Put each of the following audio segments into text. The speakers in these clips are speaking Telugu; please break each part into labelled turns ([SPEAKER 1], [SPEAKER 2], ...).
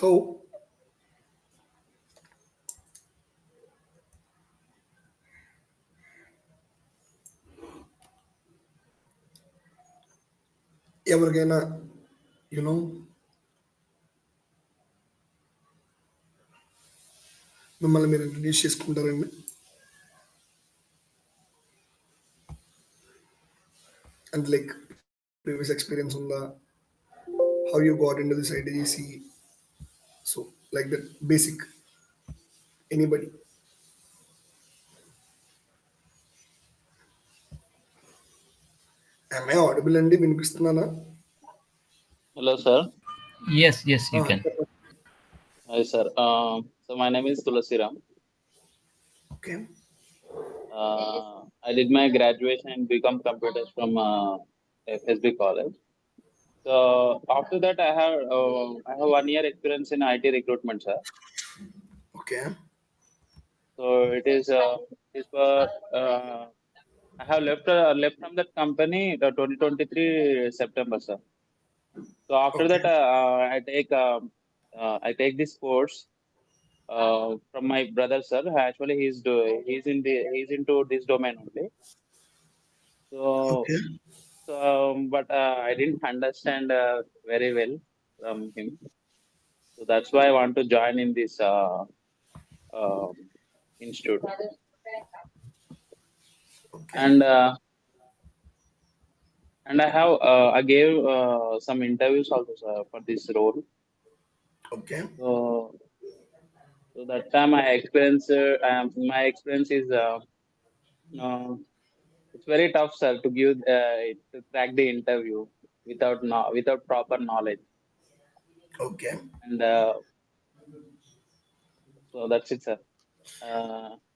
[SPEAKER 1] సో ఎవరికైనా యూనో మిమ్మల్ని మీరు ఇంట్రడ్యూస్ చేసుకుంటారండి. అండ్ లైక్ ప్రీవియస్ ఎక్స్పీరియన్స్ ఉందా, how you got into this ITGC, so like that basic anybody. I audible అండి, వినిపిస్తున్నానా?
[SPEAKER 2] Hello, sir.
[SPEAKER 3] Yes, you can.
[SPEAKER 2] Hi, sir. So my name is Tulasiram.
[SPEAKER 1] Okay
[SPEAKER 2] I did my graduation in BCom Computers from FSB College. So after that, I have 1 year experience in IT recruitment, sir.
[SPEAKER 1] Okay
[SPEAKER 2] So it is for I have left from that company the 2023 September, sir. So after
[SPEAKER 1] Okay.
[SPEAKER 2] that, I take this course from my brother, sir. Actually, he's into this domain only. So,
[SPEAKER 1] okay
[SPEAKER 2] but I didn't understand very well from him. So that's why I want to join in this um institute.
[SPEAKER 1] Okay
[SPEAKER 2] And I gave some interviews also, sir, for this role.
[SPEAKER 1] Okay
[SPEAKER 2] So that time my experience is it's very tough, sir, to give to crack the interview without proper knowledge.
[SPEAKER 1] Okay
[SPEAKER 2] And so that's it, sir.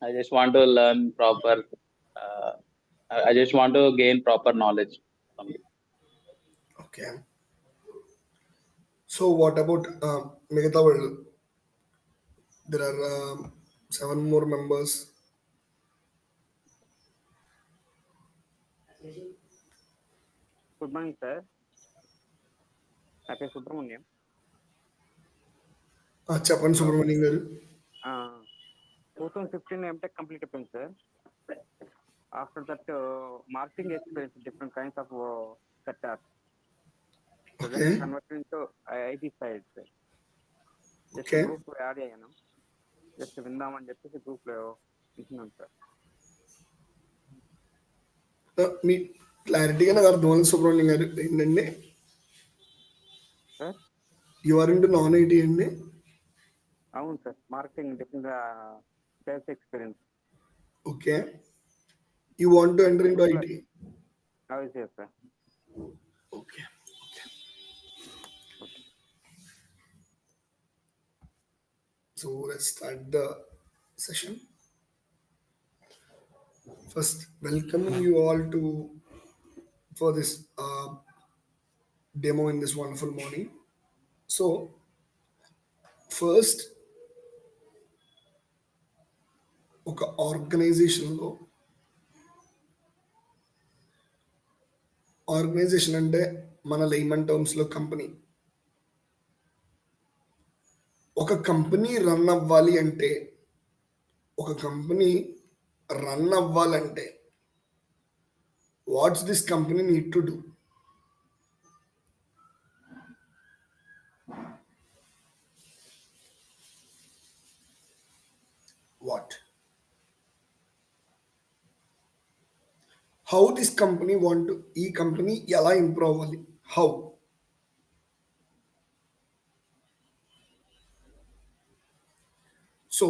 [SPEAKER 2] I just want to learn proper. Uh, I just want to gain proper knowledge from it.
[SPEAKER 1] Okay so what about మిగతా వాళ్ళు? There are 7 more members.
[SPEAKER 4] Good morning, sir. నా పేరు సుబ్రహ్మణ్యం.
[SPEAKER 1] చెప్పండి సుబ్రహ్మణ్యం గారు.
[SPEAKER 4] 2015 ఎంటెక్ కంప్లీట్ అయిపోయింది sir. After that marketing experience different kinds of sectors.
[SPEAKER 1] Okay.
[SPEAKER 4] Converting to IT side sir. Just
[SPEAKER 1] Okay.
[SPEAKER 4] Group లో యాడ్ అయ్యాను. జస్ట్ విందామని చెప్పేసి గ్రూప్ లో వింటున్నాను సార్.
[SPEAKER 1] మీ క్లారిటీగా నాకు అర్థమైంది సుబ్రహ్మణ్యం గారు. ఏంటండి
[SPEAKER 4] sir
[SPEAKER 1] you are into non IT అండి?
[SPEAKER 4] అవును sir, marketing different sales experience.
[SPEAKER 1] Okay, you want to enter into IT?
[SPEAKER 4] అవి sir.
[SPEAKER 1] Okay. So let's start the session. First, welcoming you all for this demo in this wonderful morning. So, first, ఒక ఆర్గనైజేషన్లో, ఆర్గనైజేషన్ అంటే మన లైమన్ టర్మ్స్లో కంపెనీ. ఒక కంపెనీ రన్ అవ్వాలంటే what's this company need to do? What? How this company want to, ఈ కంపెనీ ఎలా ఇంప్రూవ్ అవ్వాలి? హౌ? సో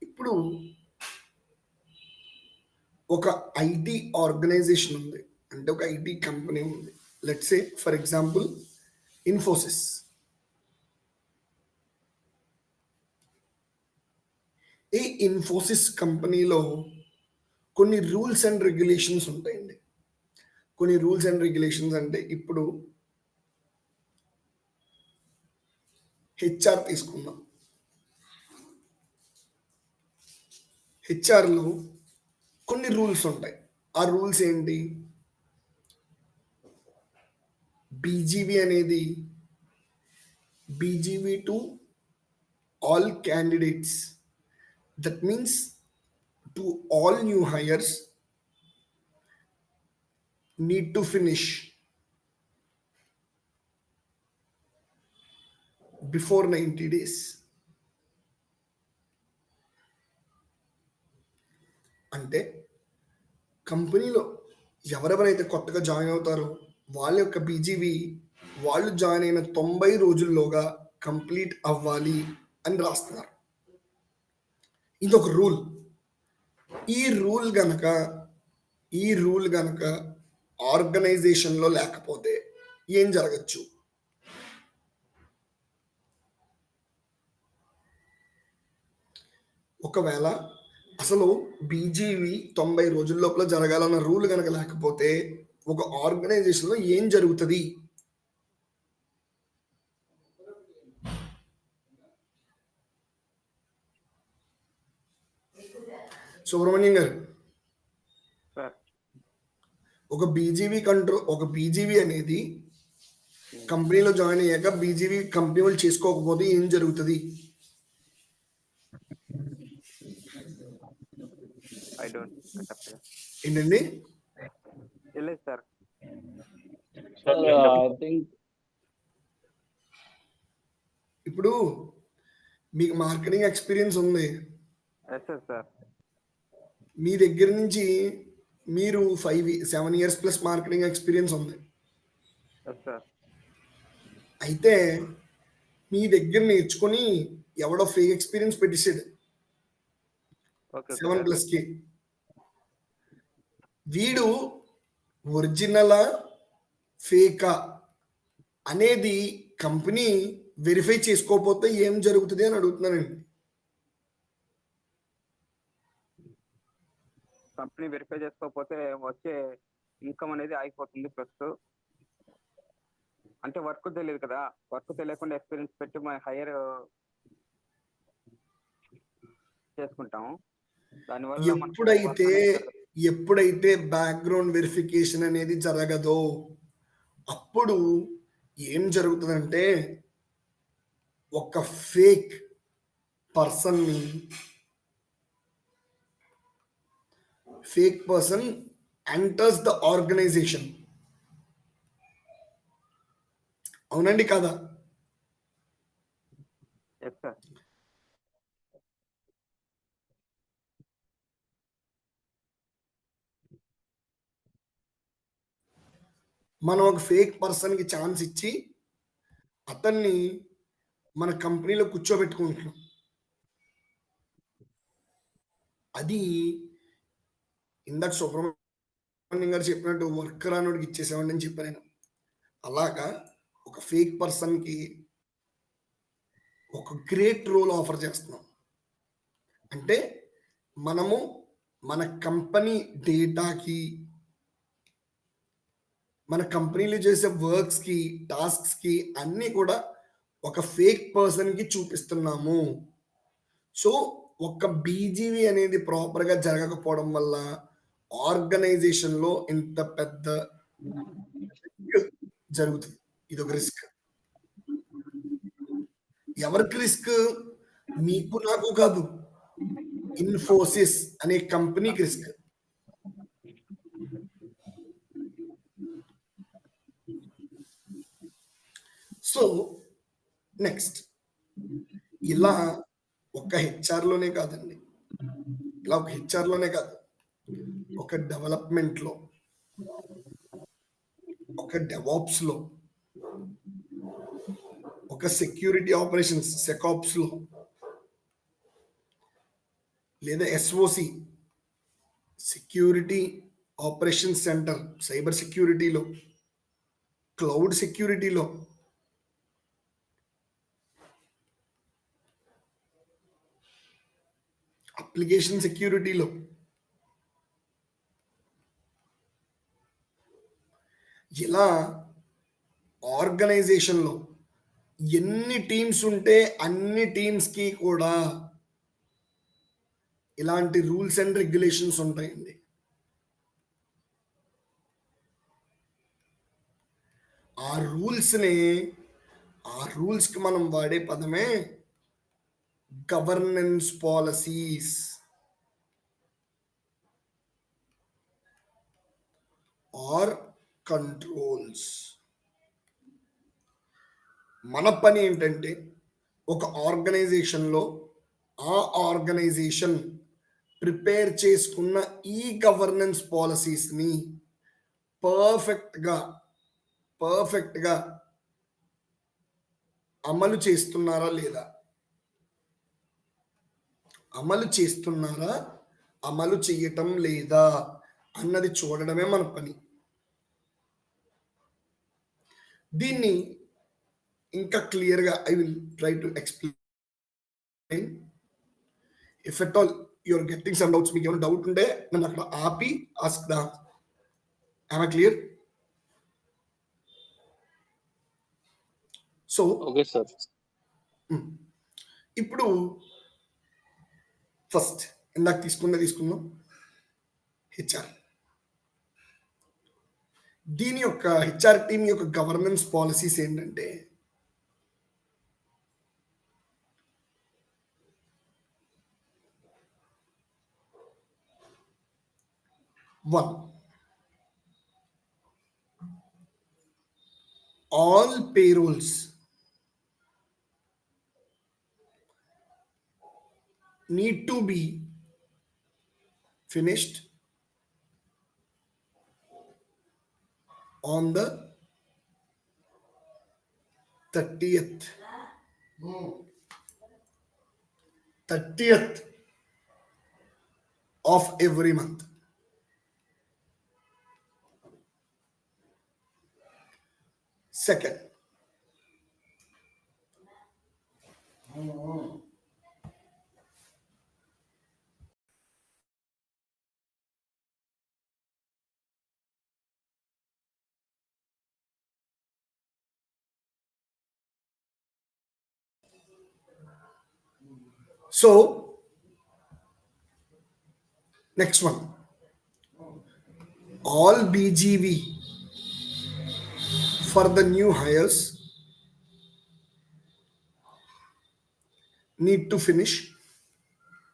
[SPEAKER 1] ఇప్పుడు ఒక ఐటీ ఆర్గనైజేషన్ ఉంది అంటే, ఒక ఐటీ కంపెనీ ఉంది. Let's say for example Infosys. ఈ ఇన్ఫోసిస్ కంపెనీలో కొన్ని రూల్స్ అండ్ రెగ్యులేషన్స్ ఉంటాయండి. కొన్ని రూల్స్ అండ్ రెగ్యులేషన్స్ అంటే, ఇప్పుడు హెచ్ఆర్ తీసుకుందాం. హెచ్ఆర్లో కొన్ని రూల్స్ ఉంటాయి. ఆ రూల్స్ ఏంటి? బీజీవీ అనేది BGV to all candidates. That means to all new hires need to finish before 90 days. అంటే కంపెనీలో ఎవరెవరైతే కొత్తగా జాయిన్ అవుతారో వాళ్ళ యొక్క బీజీవి వాళ్ళు జాయిన్ అయిన 90 రోజుల్లోగా కంప్లీట్ అవ్వాలి అని రాస్తున్నారు. ఇది ఒక రూల్. ఈ రూల్ గనక ఆర్గనైజేషన్లో లేకపోతే ఏం జరగచ్చు? ఒకవేళ అసలు బీజీవి 90 రోజుల లోపల జరగాలన్న రూల్ కనుక లేకపోతే ఒక ఆర్గనైజేషన్లో ఏం జరుగుతుంది? సుబ్రహ్మణ్యం గారు,
[SPEAKER 4] సార్
[SPEAKER 1] ఒక బీజీవి అనేది కంపెనీలో జాయిన్ అయ్యాక బీజీవి కంపెనీ వాళ్ళు చేసుకోకపోతే ఏం జరుగుతుంది?
[SPEAKER 4] ఐ డోంట్
[SPEAKER 1] ఏంటండి?
[SPEAKER 4] లేదు సార్.
[SPEAKER 2] I think
[SPEAKER 1] ఇప్పుడు మీకు మార్కెటింగ్ ఎక్స్పీరియన్స్ ఉంది.
[SPEAKER 4] Yes sir.
[SPEAKER 1] మీ దగ్గర నుంచి మీరు 7 ఇయర్స్ ప్లస్ మార్కెటింగ్ ఎక్స్పీరియన్స్ ఉంది.
[SPEAKER 4] Yes sir.
[SPEAKER 1] అయితే మీ దగ్గర నేర్చుకొని ఎవడో ఫేక్ ఎక్స్పీరియన్స్ పెట్టేసాడు
[SPEAKER 4] ఓకే
[SPEAKER 1] 7+కి. వీడు ఒరిజినలా ఫేకా అనేది కంపెనీ వెరిఫై చేసుకోకపోతే ఏం జరుగుతుంది అని అడుగుతున్నానండి.
[SPEAKER 4] కంపెనీ వెరిఫై చేసుకోకపోతే వచ్చే ఇన్కమ్ అనేది ఆగిపోతుంది. ప్లస్ అంటే వర్క్ తెలియదు కదా, వర్క్ తెలియకుండా ఎక్స్పీరియన్స్ పెట్టి మనం హైయర్ చేసుకుంటాం. దానివల్ల
[SPEAKER 1] ఎప్పుడైతే బ్యాక్గ్రౌండ్ వెరిఫికేషన్ అనేది జరగదో అప్పుడు ఏం జరుగుతుందంటే ఒక fake person enters the organization. అవునండి కాదా?
[SPEAKER 4] Yes sir.
[SPEAKER 1] మనం ఒక ఫేక్ పర్సన్కి ఛాన్స్ ఇచ్చి అతన్ని మన కంపెనీలో కూర్చోబెట్టుకుంటున్నాం. అది ఇందాక సుబ్రహ్మణ్యం గారు చెప్పినట్టు వర్క్ రానోడికి ఇచ్చేసామండి అని చెప్పాను నేను. అలాగా ఒక ఫేక్ పర్సన్కి ఒక గ్రేట్ రోల్ ఆఫర్ చేస్తున్నాం. అంటే మనము మన కంపెనీ డేటాకి, మన కంపెనీలో చేసే వర్క్స్కి, టాస్క్స్కి అన్నీ కూడా ఒక ఫేక్ పర్సన్కి చూపిస్తున్నాము. సో ఒక బీజీవి అనేది ప్రాపర్గా జరగకపోవడం వల్ల ఆర్గనైజేషన్లో ఇంత పెద్ద జరుగుతుంది. ఇది ఒక రిస్క్. ఎవరికి రిస్క్? మీకు నాకు కాదు, ఇన్ఫోసిస్ అనే కంపెనీకి రిస్క్. సో నెక్స్ట్ ఇలా ఒక హెచ్ఆర్లోనే కాదండి, ఒక డెవలప్మెంట్లో, ఒక డెవాప్స్లో, ఒక సెక్యూరిటీ ఆపరేషన్స్ సెకాప్స్లో, లేదా SOC security operation center cyber సెక్యూరిటీలో, క్లౌడ్ సెక్యూరిటీలో, అప్లికేషన్ సెక్యూరిటీలో, ఇలా ఆర్గనైజేషన్లో ఎన్ని టీమ్స్ ఉంటే అన్ని టీమ్స్కి కూడా ఇలాంటి రూల్స్ అండ్ రెగ్యులేషన్స్ ఉంటాయండి. ఆ రూల్స్ని ఆ రూల్స్కి మనం వాడే పదమే గవర్నెన్స్ పాలసీస్ ఆర్ కంట్రోల్స్. మన పని ఏంటంటే ఒక ఆర్గనైజేషన్లో ఆ ఆర్గనైజేషన్ ప్రిపేర్ చేసుకున్న ఈ గవర్నెన్స్ పాలసీస్ని పర్ఫెక్ట్గా పర్ఫెక్ట్గా అమలు చేస్తున్నారా లేదా, అమలు చేస్తున్నారా అమలు చేయటం లేదా అన్నది చూడడమే మన పని. దీన్ని ఇంకా క్లియర్గా I will try to explain. If at all you're getting some doubts, మీకు ఏమైనా డౌట్ ఉంటే నన్ను అక్కడ ఆపి ask the. I clear? So
[SPEAKER 2] okay sir.
[SPEAKER 1] ఇప్పుడు ఫస్ట్ ఇందాక తీసుకుందాం హెచ్ఆర్. దీని యొక్క హెచ్ఆర్ టీం యొక్క గవర్నెన్స్ పాలసీస్ ఏంటంటే, 1, all payrolls need to be finished on the 30th of every month. Second, so next one, all BGV for the new hires need to finish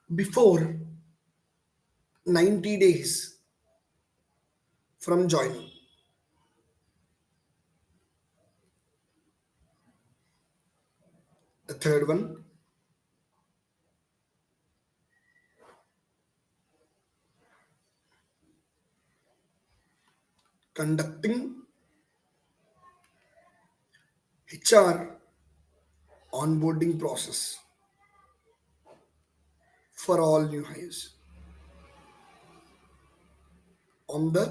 [SPEAKER 1] before 90 days from joining. The third one, conducting HR onboarding process for all new hires on the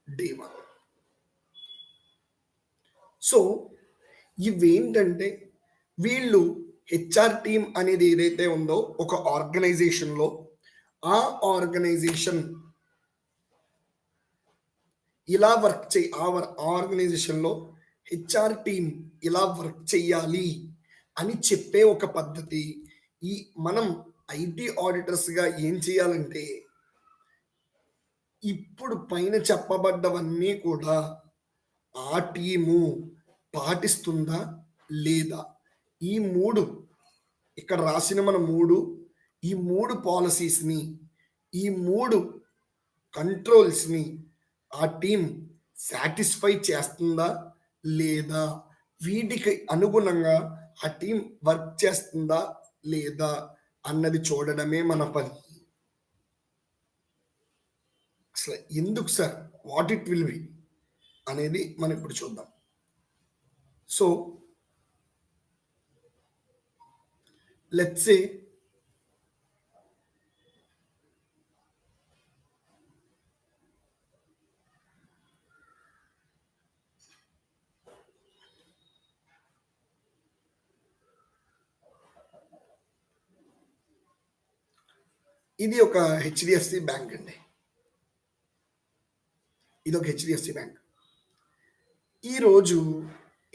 [SPEAKER 1] day 1. So ఇవేంటంటే, వీళ్ళు హెచ్ఆర్ టీం అనేది ఏదైతే ఉందో ఒక ఆర్గనైజేషన్లో, ఆ ఆర్గనైజేషన్ ఇలా వర్క్ ఆర్గనైజేషన్లో హెచ్ఆర్ టీం ఇలా వర్క్ చేయాలి అని చెప్పే ఒక పద్ధతి. ఈ మనం ఐటీ ఆడిటర్స్గా ఏం చేయాలంటే, ఇప్పుడు పైన చెప్పబడ్డవన్నీ కూడా ఆ టీము పాటిస్తుందా లేదా, ఈ 3 ఇక్కడ రాసిన మన ఈ 3 పాలసీస్ని, ఈ 3 కంట్రోల్స్ని ఆ టీం సాటిస్ఫై చేస్తుందా లేదా, వీటికి అనుగుణంగా ఆ టీం వర్క్ చేస్తుందా లేదా అన్నది చూడడమే మన పని. అసలు ఎందుకు sir, what it will be అనేది మనం ఇప్పుడు చూద్దాం. సో లెట్స్ సే ఇది ఒక హెచ్డిఎఫ్సి బ్యాంక్ అండి. ఇది ఒక హెచ్డిఎఫ్సి బ్యాంక్. ఈరోజు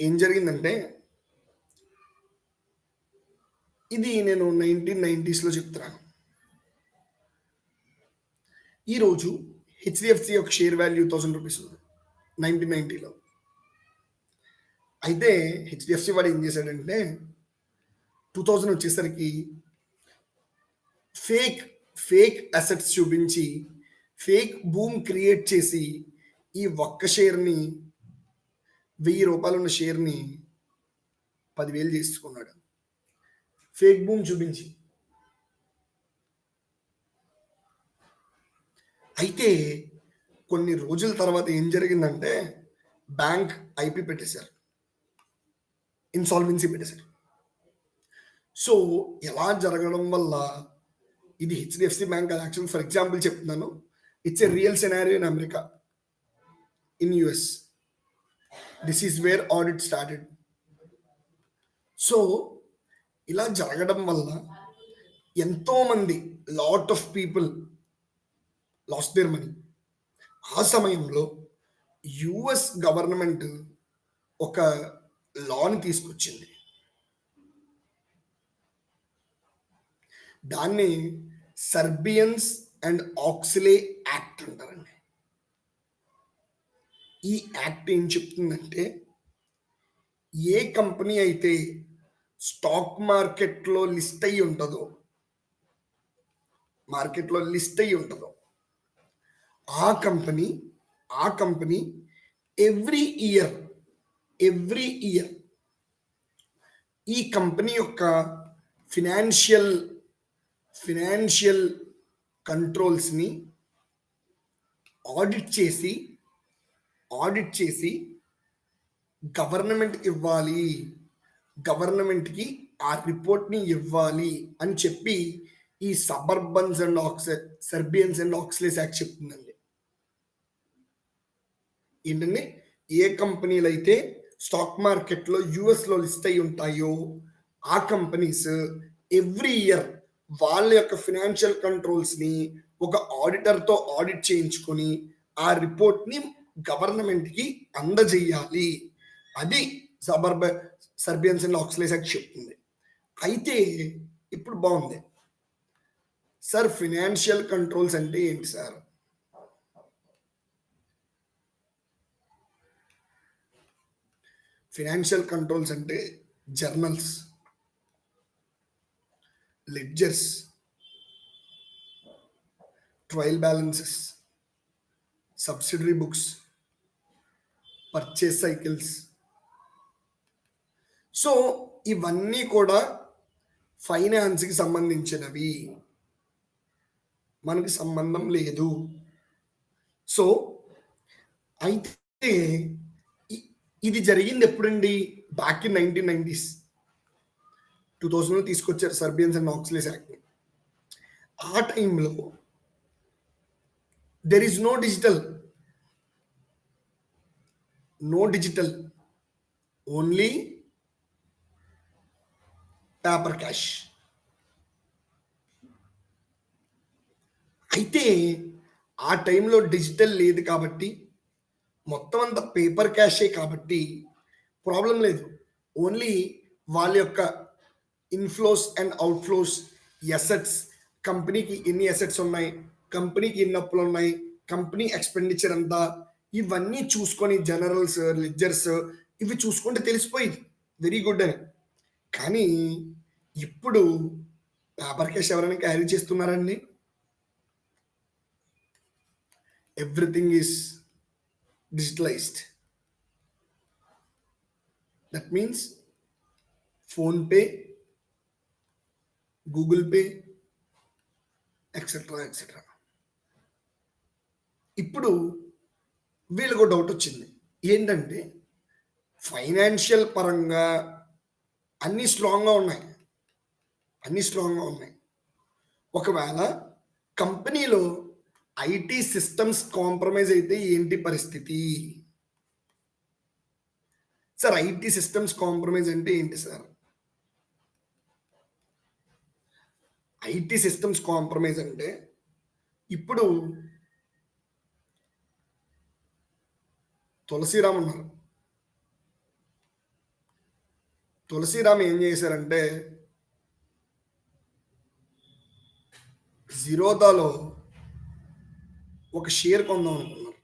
[SPEAKER 1] ఏం జరిగిందంటే, ఇది నేను 1990s చెప్తున్నాను. ఈరోజు హెచ్డిఎఫ్సి యొక్క షేర్ వాల్యూ 1000 రూపీస్ ఉంది 1990లో. అయితే హెచ్డిఎఫ్సి వాడు ఏం చేశాడంటే 2000 వచ్చేసరికి ఫేక్ ఫేక్ అసెట్స్ చూపించి ఫేక్ బూమ్ క్రియేట్ చేసి ఈ ఒక్క షేర్ని ₹1000 ఉన్న షేర్ని 10,000 చేసుకున్నాడు ఫేక్ బూమ్ చూపించి. అయితే కొన్ని రోజుల తర్వాత ఏం జరిగిందంటే బ్యాంక్ ఐపీ పెట్టేశారు, ఇన్సాల్వెన్సీ పెట్టేశారు. సో ఎలా జరగడం వల్ల ఇది HDFC bank actual for example చెప్తున్నాను, it's a real scenario in America, in US. This is where audit started. So ఇలా జరగడం వల్ల ఎంతో మంది lot of people lost their money. ఆ సమయంలో యుఎస్ గవర్నమెంట్ ఒక లాని తీసుకొచ్చింది, దాన్ని సర్బియన్స్ అండ్ ఆక్సిలే యాక్ట్ అంటారండి. ఈ యాక్ట్ ఏం చెప్తుందంటే ఏ కంపెనీ అయితే స్టాక్ మార్కెట్లో లిస్ట్ అయ్యి ఉంటుందో ఆ కంపెనీ ఎవ్రీ ఇయర్ ఈ కంపెనీ యొక్క ఫినాన్షియల్ కంట్రోల్స్ని ఆడిట్ చేసి గవర్నమెంట్కి ఆ రిపోర్ట్ని ఇవ్వాలి అని చెప్పి ఈ సర్బియన్స్ అండ్ ఆక్సిలేస్ యాక్ట్ చెప్తుందండి. ఏంటంటే ఏ కంపెనీలు అయితే స్టాక్ మార్కెట్లో యుఎస్లో లిస్ట్ అయి ఉంటాయో ఆ కంపెనీస్ ఎవ్రీ ఇయర్ వాళ్ళ యొక్క ఫినాన్షియల్ కంట్రోల్స్ని ఒక ఆడిటర్తో ఆడిట్ చేయించుకొని ఆ రిపోర్ట్ని గవర్నమెంట్కి అందజేయాలి. అది సర్బియన్స్ అండ్ ఆక్సిలేస్ యాక్ట్ చెప్తుంది. అయితే ఇప్పుడు బాగుంది సార్, ఫినాన్షియల్ కంట్రోల్స్ అంటే ఏంటి సార్? ఫినాన్షియల్ కంట్రోల్స్ అంటే journals, ledgers, trial balances, subsidiary books, purchase cycles. So ఇవన్నీ కూడా ఫైనాన్స్కి సంబంధించినవి, మనకి సంబంధం లేదు. సో అయితే ఇది జరిగింది ఎప్పుడండి? బ్యాక్ ఇన్ 1990s, 2000 తీసుకొచ్చారు సర్బియన్స్ అండ్ ఆక్సిలేస్ యాక్ట్. ఆ టైంలో there is no digital, only paper cash. అయితే ఆ టైంలో డిజిటల్ లేదు కాబట్టి, మొత్తం అంతా పేపర్ క్యాషే కాబట్టి ప్రాబ్లం లేదు. ఓన్లీ వాళ్ళ యొక్క ఇన్ఫ్లోస్ అండ్ అవుట్ఫ్లోస్, ఎసెట్స్, కంపెనీకి ఎన్ని ఎసెట్స్ ఉన్నాయి, కంపెనీకి ఎన్ని అప్పులు ఉన్నాయి, కంపెనీ ఎక్స్పెండిచర్ అంతా, ఇవన్నీ చూసుకొని జనరల్స్, లెడ్జర్స్ ఇవి చూసుకుంటే తెలిసిపోయింది వెరీ గుడ్ అని. కానీ ఇప్పుడు పేపర్ క్యాష్ ఎవరైనా క్యారీ చేస్తున్నారండి? Everything is digitalized. That means PhonePe, Google Pay, etc. ఇప్పుడు వీళ్ళకు డౌట్ వచ్చింది ఏంటంటే ఫైనాన్షియల్ పరంగా అన్నీ స్ట్రాంగ్గా ఉన్నాయి. ఒకవేళ కంపెనీలో ఐటీ సిస్టమ్స్ కాంప్రమైజ్ అయితే ఏంటి పరిస్థితి? సార్ ఐటీ సిస్టమ్స్ కాంప్రమైజ్ అంటే ఏంటి సార్? ఐటీ సిస్టమ్స్ కాంప్రమైజ్ అంటే ఇప్పుడు తులసిరామ్ ఉన్నారు. తులసిరామ్ ఏం చేశారంటే జిరోదాలో ఒక షేర్ కొందాం అనుకున్నారు.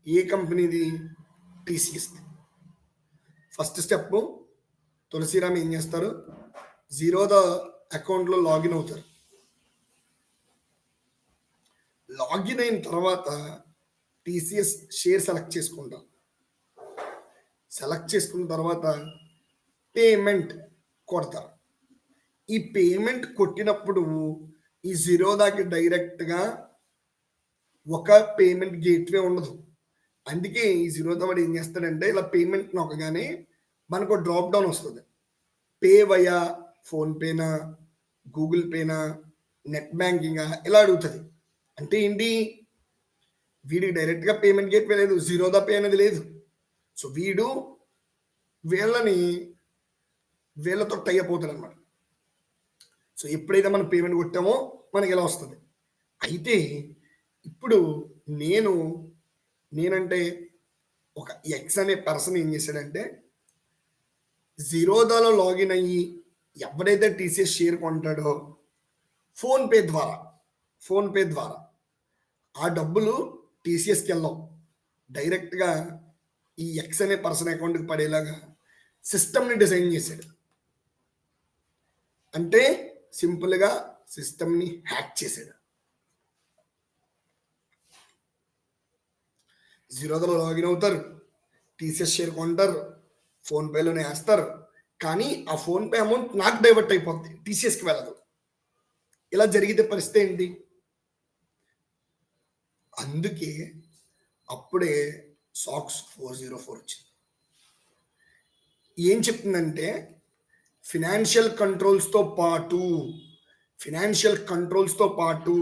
[SPEAKER 1] ఏ కంపెనీది? టీసీఎస్. ఫస్ట్ స్టెప్ తులసిరామ్ ఏం చేస్తారు, జీరోదా అకౌంట్లో లాగిన్ అవుతారు. లాగిన్ అయిన తర్వాత టీసీఎస్ షేర్ సెలెక్ట్ చేసుకుంటాం. సెలెక్ట్ చేసుకున్న తర్వాత పేమెంట్ కొడతారు. ఈ పేమెంట్ కొట్టినప్పుడు ఈ జీరోదాకి డైరెక్ట్గా ఒక పేమెంట్ గేట్వే ఉండదు. అందుకే ఈ జీరోదా వాడు ఏం చేస్తాడంటే ఇలా పేమెంట్ నొక్కగానే మనకు డ్రాప్ డౌన్ వస్తుంది. పే వయా ఫోన్పేనా, గూగుల్ పేనా, నెట్ బ్యాంకింగా ఇలా అడుగుతుంది. అంటే ఏంటి, వీడికి డైరెక్ట్గా పేమెంట్ గేట్వే లేదు, జీరోదా పే అనేది లేదు. సో వీడు వీళ్ళతో టై అప్ అవుతాడు అనమాట. సో ఎప్పుడైతే మనం పేమెంట్ కొట్టామో మనకి ఇలా వస్తుంది. అయితే ఇప్పుడు నేనంటే ఒక ఎక్స్ అనే పర్సన్ ఏం చేశాడంటే జీరోదాలో లాగిన్ అయ్యి ఎవడైతే టీసీఎస్ షేర్ కొంటాడో ఫోన్పే ద్వారా ఆ డబ్బులు టీసీఎస్కి వెళ్ళాం, డైరెక్ట్గా ఈ ఎక్స్ అనే పర్సన్ అకౌంట్కి పడేలాగా సిస్టమ్ని డిజైన్ చేశాడు. అంటే సింపుల్గా సిస్టమ్ని హ్యాక్ చేశాడు. జీరోదాలో లాగిన్ అవుతారు, టీసీఎస్ షేర్ కొంటారు, ఫోన్పేలోనే వేస్తారు, కానీ ఆ ఫోన్పే అమౌంట్ నాకు డైవర్ట్ అయిపోద్ది, టీసీఎస్కి వెళ్ళదు. ఇలా జరిగితే పరిస్థితి ఏంటి? అందుకే అప్పుడే సాక్స్ 404 వచ్చింది. ఏం చెప్తుందంటే ఫినాన్షియల్ కంట్రోల్స్తో పాటు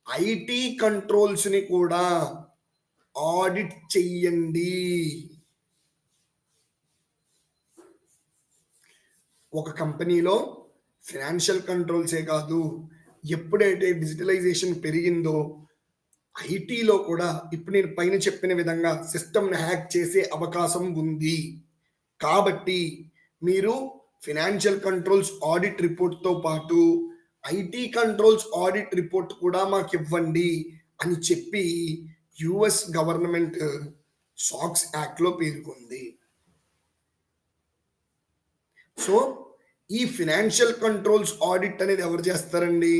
[SPEAKER 1] ఐటీ కంట్రోల్స్ని కూడా ఆడిట్ చెయ్యండి. ఒక కంపెనీలో ఫినాన్షియల్ కంట్రోల్సే కాదు, ఎప్పుడైతే డిజిటలైజేషన్ పెరిగిందో ఐటీలో కూడా ఇప్పుడు నేను పైన చెప్పిన విధంగా సిస్టమ్ని హ్యాక్ చేసే అవకాశం ఉంది. కాబట్టి మీరు ఫినాన్షియల్ కంట్రోల్స్ ఆడిట్ రిపోర్ట్తో పాటు ఐటీ కంట్రోల్స్ ఆడిట్ రిపోర్ట్ కూడా మాకు ఇవ్వండి అని చెప్పి యుఎస్ గవర్నమెంట్ సాక్స్ యాక్ట్లో పేర్కొంది. సో ఈ ఫినాన్షియల్ కంట్రోల్స్ ఆడిట్ అనేది ఎవరు చేస్తారండి?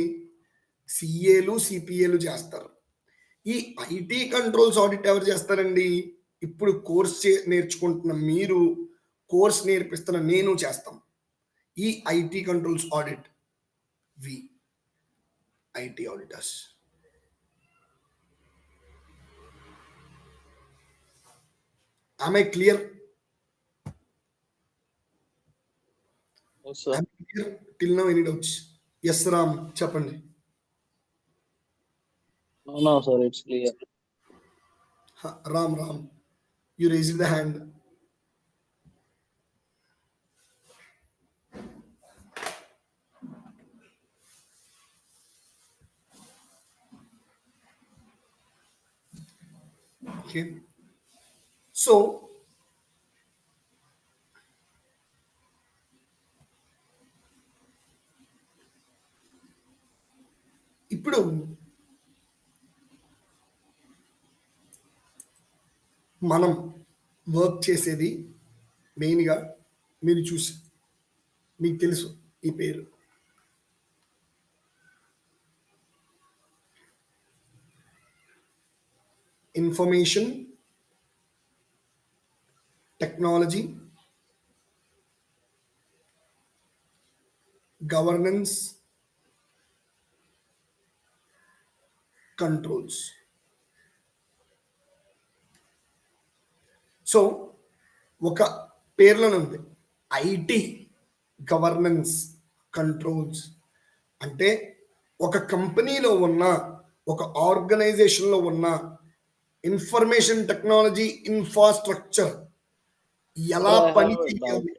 [SPEAKER 1] సిఏలు సిపిఏలు చేస్తారు. ఈ ఐటీ కంట్రోల్స్ ఆడిట్ ఎవరు చేస్తారండి? ఇప్పుడు కోర్స్ నేర్చుకుంటున్న మీరు, కోర్స్ నేర్పిస్తున్న నేను చేస్తాం. ఈ IT controls audit IT auditors. Am I clear?
[SPEAKER 2] Yes, sir.
[SPEAKER 1] Am I clear till now? Any doubts? Yes, Ram, చెప్పండి.
[SPEAKER 2] No, sir, it's clear.
[SPEAKER 1] Ram, you raised the hand. Okay. So ఇప్పుడు మనం వర్క్ చేసేది మెయిన్గా మీరు చూసి మీకు తెలుసు ఈ పేరు, information technology governance controls. So ఒక పేర్లోనే ఉంది ఐటీ గవర్నెన్స్ కంట్రోల్స్. అంటే ఒక కంపెనీలో ఉన్న, ఒక ఆర్గనైజేషన్లో ఉన్న ఇన్ఫర్మేషన్ టెక్నాలజీ ఇన్ఫ్రాస్ట్రక్చర్ ఎలా
[SPEAKER 2] Sir, I
[SPEAKER 1] పని
[SPEAKER 2] have a
[SPEAKER 1] చేయాలి.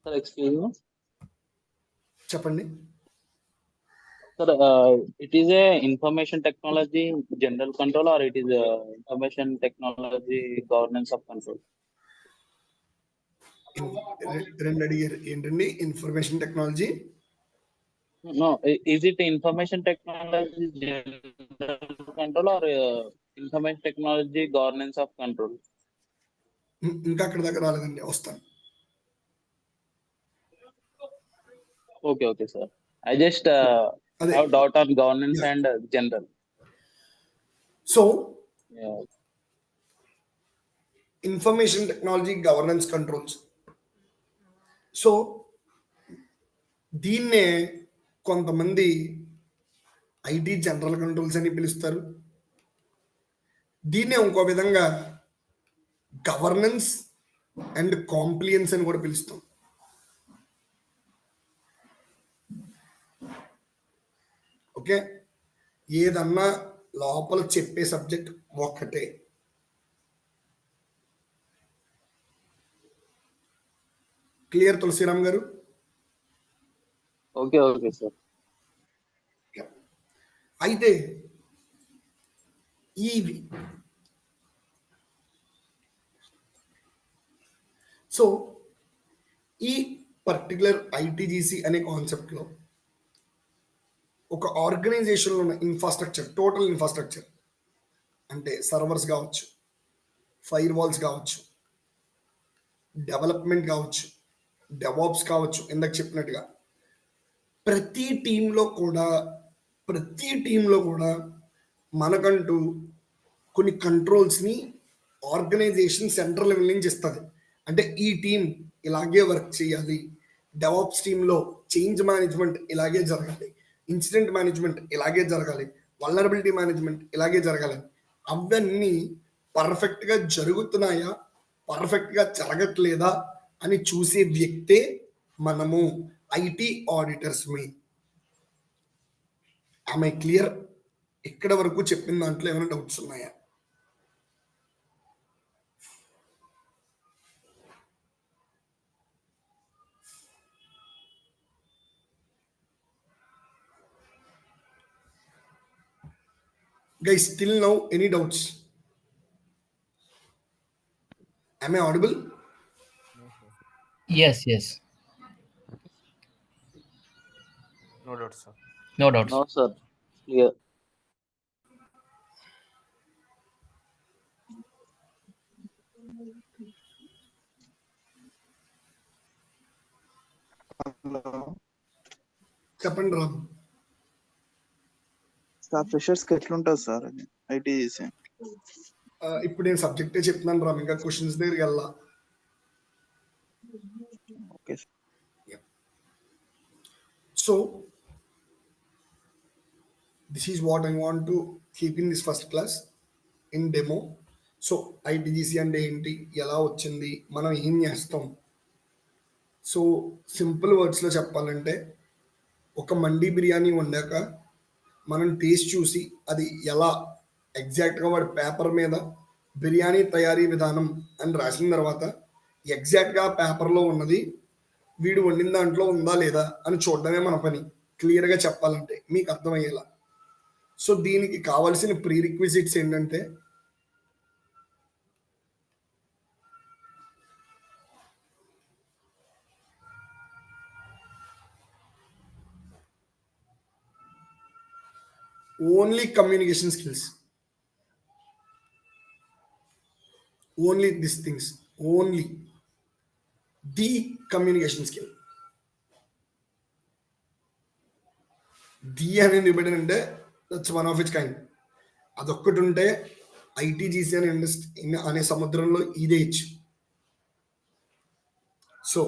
[SPEAKER 2] Sir, excuse me.
[SPEAKER 1] చెప్పండి.
[SPEAKER 2] Sir, it is a information technology general control or it is a information technology governance of control?
[SPEAKER 1] రెండు అడిగారు ఏంటండి? Information technology.
[SPEAKER 2] No, is it information technology general control or information technology governance of control?
[SPEAKER 1] ఇంకా అక్కడ దాకా రాలేదండి, వస్తాను.
[SPEAKER 2] Okay, sir. I just
[SPEAKER 1] అదే.
[SPEAKER 2] have doubt on governance
[SPEAKER 1] Yeah.
[SPEAKER 2] and general.
[SPEAKER 1] So
[SPEAKER 2] Yeah.
[SPEAKER 1] Information technology governance controls. So దీన్నే కొంతమంది ఐటీ జనరల్ కంట్రోల్స్ అని పిలుస్తారు. దీన్నే ఇంకో విధంగా గవర్నెన్స్ అండ్ కాంప్లియన్స్ అని కూడా పిలుస్తాం. ఓకే, ఏదన్నా లోపల చెప్పే సబ్జెక్ట్ ఒక్కటే. క్లియర్ తులసిరామ్ గారు?
[SPEAKER 2] Okay, sir.
[SPEAKER 1] అయితే ఇవి సో ఈ పర్టికులర్ ఐటీజీసీ అనే కాన్సెప్ట్లో ఒక ఆర్గనైజేషన్లో ఉన్న ఇన్ఫ్రాస్ట్రక్చర్, టోటల్ ఇన్ఫ్రాస్ట్రక్చర్ అంటే సర్వర్స్ కావచ్చు, ఫైర్ వాల్స్ కావచ్చు, డెవలప్మెంట్ కావచ్చు, డెవాప్స్ కావచ్చు, ఇందాక చెప్పినట్టుగా ప్రతి టీంలో కూడా మనకంటూ కొన్ని కంట్రోల్స్ని ఆర్గనైజేషన్ సెంట్రల్ లెవెల్ నుంచి ఇస్తుంది. అంటే ఈ టీం ఇలాగే వర్క్ చేయాలి, డెవాప్స్ టీంలో చేంజ్ మేనేజ్మెంట్ ఇలాగే జరగాలి, ఇన్సిడెంట్ మేనేజ్మెంట్ ఇలాగే జరగాలి, వల్నరబిలిటీ మేనేజ్మెంట్ ఇలాగే జరగాలి. అవన్నీ పర్ఫెక్ట్గా జరుగుతున్నాయా, పర్ఫెక్ట్గా జరగట్లేదా అని చూసే వ్యక్తే మనము ఐటీ ఆడిటర్స్. ఆమె క్లియర్? ఇక్కడ వరకు చెప్పిన దాంట్లో ఏమైనా డౌట్స్ ఉన్నాయా? Guys, still now, any doubts? Am I audible?
[SPEAKER 3] Yes, yes.
[SPEAKER 5] No doubt, sir.
[SPEAKER 3] No doubts.
[SPEAKER 2] No, sir. Clear.
[SPEAKER 1] చెప్పండి రామ్.
[SPEAKER 6] సార్ ఫ్రెషర్స్ కి ఎట్లుంటుంది సార్ అది ఐటీ చేసి?
[SPEAKER 1] ఇప్పుడు నేను సబ్జెక్టే చెప్తున్నాను రామ్, ఇంకా క్వశ్చన్స్ దగ్గరికి వెళ్ళా.
[SPEAKER 6] Okay.
[SPEAKER 1] So this is what I want to keep in this first class in demo. So ITGC అంటే ఏంటి, ఎలా వచ్చింది, మనం ఏం చేస్తాం. సో సింపుల్ వర్డ్స్లో చెప్పాలంటే, ఒక మండీ బిర్యానీ వండాక మనం టేస్ట్ చూసి అది ఎలా ఎగ్జాక్ట్గా వాడి పేపర్ మీద బిర్యానీ తయారీ విధానం అని రాసిన తర్వాత ఎగ్జాక్ట్గా పేపర్లో ఉన్నది వీడు వండిన దాంట్లో ఉందా లేదా అని చూడడమే మన పని, క్లియర్గా చెప్పాలంటే మీకు అర్థమయ్యేలా. సో దీనికి కావాల్సిన ప్రీ రిక్విజిట్స్ ఏంటంటే, only communication skills, only this things, only the communication skill. The అనేది ఇవ్వడంటే that's one of its kind. అదొక్కటి ఉంటే ఐటీజీసీ అనే సముద్రంలో ఇదే ఇచ్చు. సో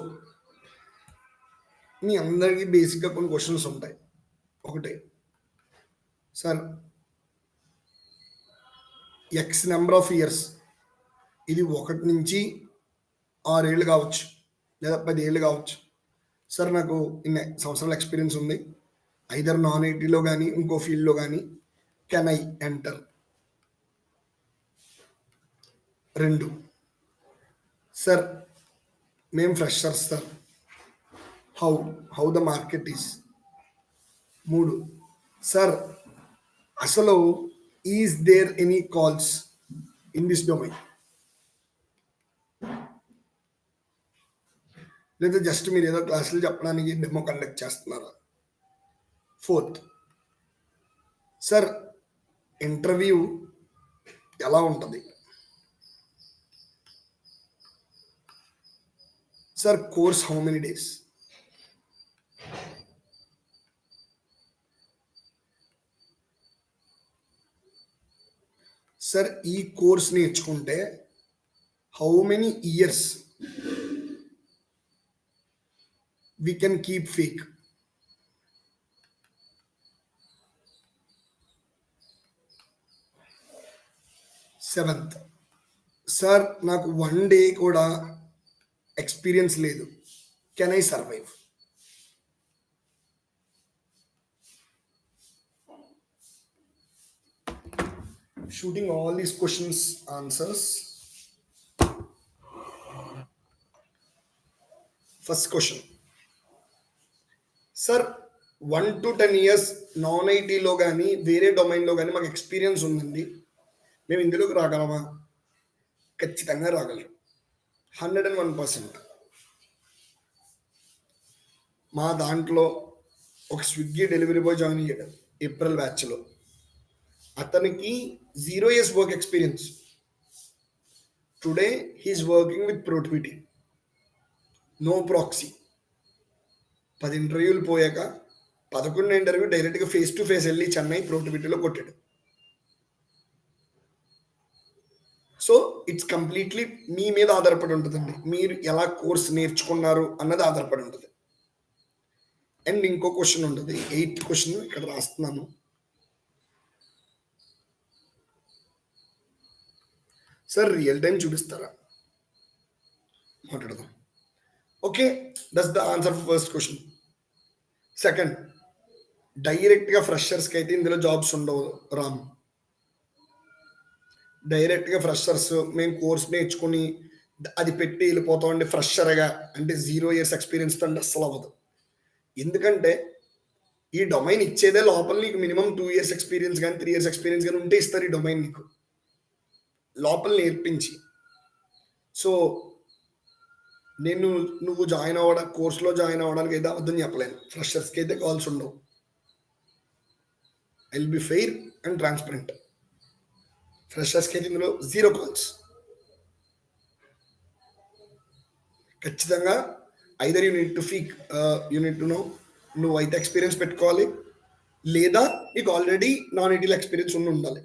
[SPEAKER 1] మీ అందరికీ బేసిక్గా కొన్ని క్వశ్చన్స్ ఉంటాయి. ఒకటే, sir X number of years, ఇది 1 నుంచి 6 ఏళ్ళు కావచ్చు లేదా 10 ఏళ్ళు కావచ్చు. సార్ నాకు ఇన్ని సంవత్సరాల ఎక్స్పీరియన్స్ ఉంది, ఐదర్ నాన్ ఐటీలో కానీ ఇంకో ఫీల్డ్లో కానీ, కెన్ ఐ ఎంటర్? 2, సార్ మేము freshers sir, how the market is. 3, sir అసలు is there any calls in this domain, లేదా జస్ట్ మీరు ఏదో క్లాసులు చెప్పడానికి డెమో కండక్ట్ చేస్తున్నారా? 4, సార్ ఇంటర్వ్యూ ఎలా ఉంటుంది? Sir, course how many days? Sir, ఈ కోర్స్ నేర్చుకుంటే how many years we can keep fake? Seventh, sir నాకు 1 డే కూడా ఎక్స్పీరియన్స్ లేదు, can I survive? Shooting all these questions answers. First question, sir, 1 to 10 years non ఐటీలో కానీ వేరే డొమైన్లో కానీ మాకు ఎక్స్పీరియన్స్ ఉందండి, మేము ఇందులోకి రాగలమా? ఖచ్చితంగా రాగలరు, 101%. మా దాంట్లో ఒక స్విగ్గీ డెలివరీ బాయ్ జాయిన్ అయ్యాడు ఏప్రిల్ బ్యాచ్లో. అతనికి 0 years work experience. Today he is working with Protiviti, no proxy. 10 ఇంటర్వ్యూలు పోయాక 11 ఇంటర్వ్యూ డైరెక్ట్గా ఫేస్ టు ఫేస్ వెళ్ళి చెన్నై ప్రోటివిటీలో కొట్టాడు. సో ఇట్స్ కంప్లీట్లీ మీ మీద ఆధారపడి ఉంటుందండి, మీరు ఎలా కోర్స్ నేర్చుకున్నారు అన్నది ఆధారపడి ఉంటుంది. అండ్ ఇంకో క్వశ్చన్ ఉంటుంది, 8th క్వశ్చన్ ఇక్కడ రాస్తున్నాను. సార్ రియల్ టైం చూపిస్తారా? మాట్లాడదాం. Okay, that's the answer for first question. Second, డైరెక్ట్గా ఫ్రెషర్స్కి అయితే ఇందులో జాబ్స్ ఉండవు రామ్. డైరెక్ట్గా ఫ్రెషర్స్ మేము కోర్స్ నేర్చుకుని అది పెట్టి వెళ్ళిపోతామండి ఫ్రెషర్గా అంటే 0 years ఎక్స్పీరియన్స్తో అంటే అస్సలు అవ్వదు. ఎందుకంటే ఈ డొమైన్ ఇచ్చేదే లోపల నీకు మినిమం 2 years ఎక్స్పీరియన్స్ కానీ 3 years ఎక్స్పీరియన్స్ కానీ ఉంటే ఇస్తారు ఈ డొమైన్ నీకు లోపల నేర్పించి. సో నువ్వు జాయిన్ అవ్వడం కోర్సులో జాయిన్ అవ్వడానికి అయితే అబద్ధం చెప్పలేను, ఫ్రెషర్స్కి అయితే కాల్స్ ఉండవు. I will be fair and transparent. ఫ్రెషర్స్కి అయితే ఇందులో 0 కాల్స్. ఖచ్చితంగా either you need to know, నువ్వు అయితే ఎక్స్పీరియన్స్ పెట్టుకోవాలి, లేదా నీకు ఆల్రెడీ నాన్ ఐటీలో ఎక్స్పీరియన్స్ ఉండాలి,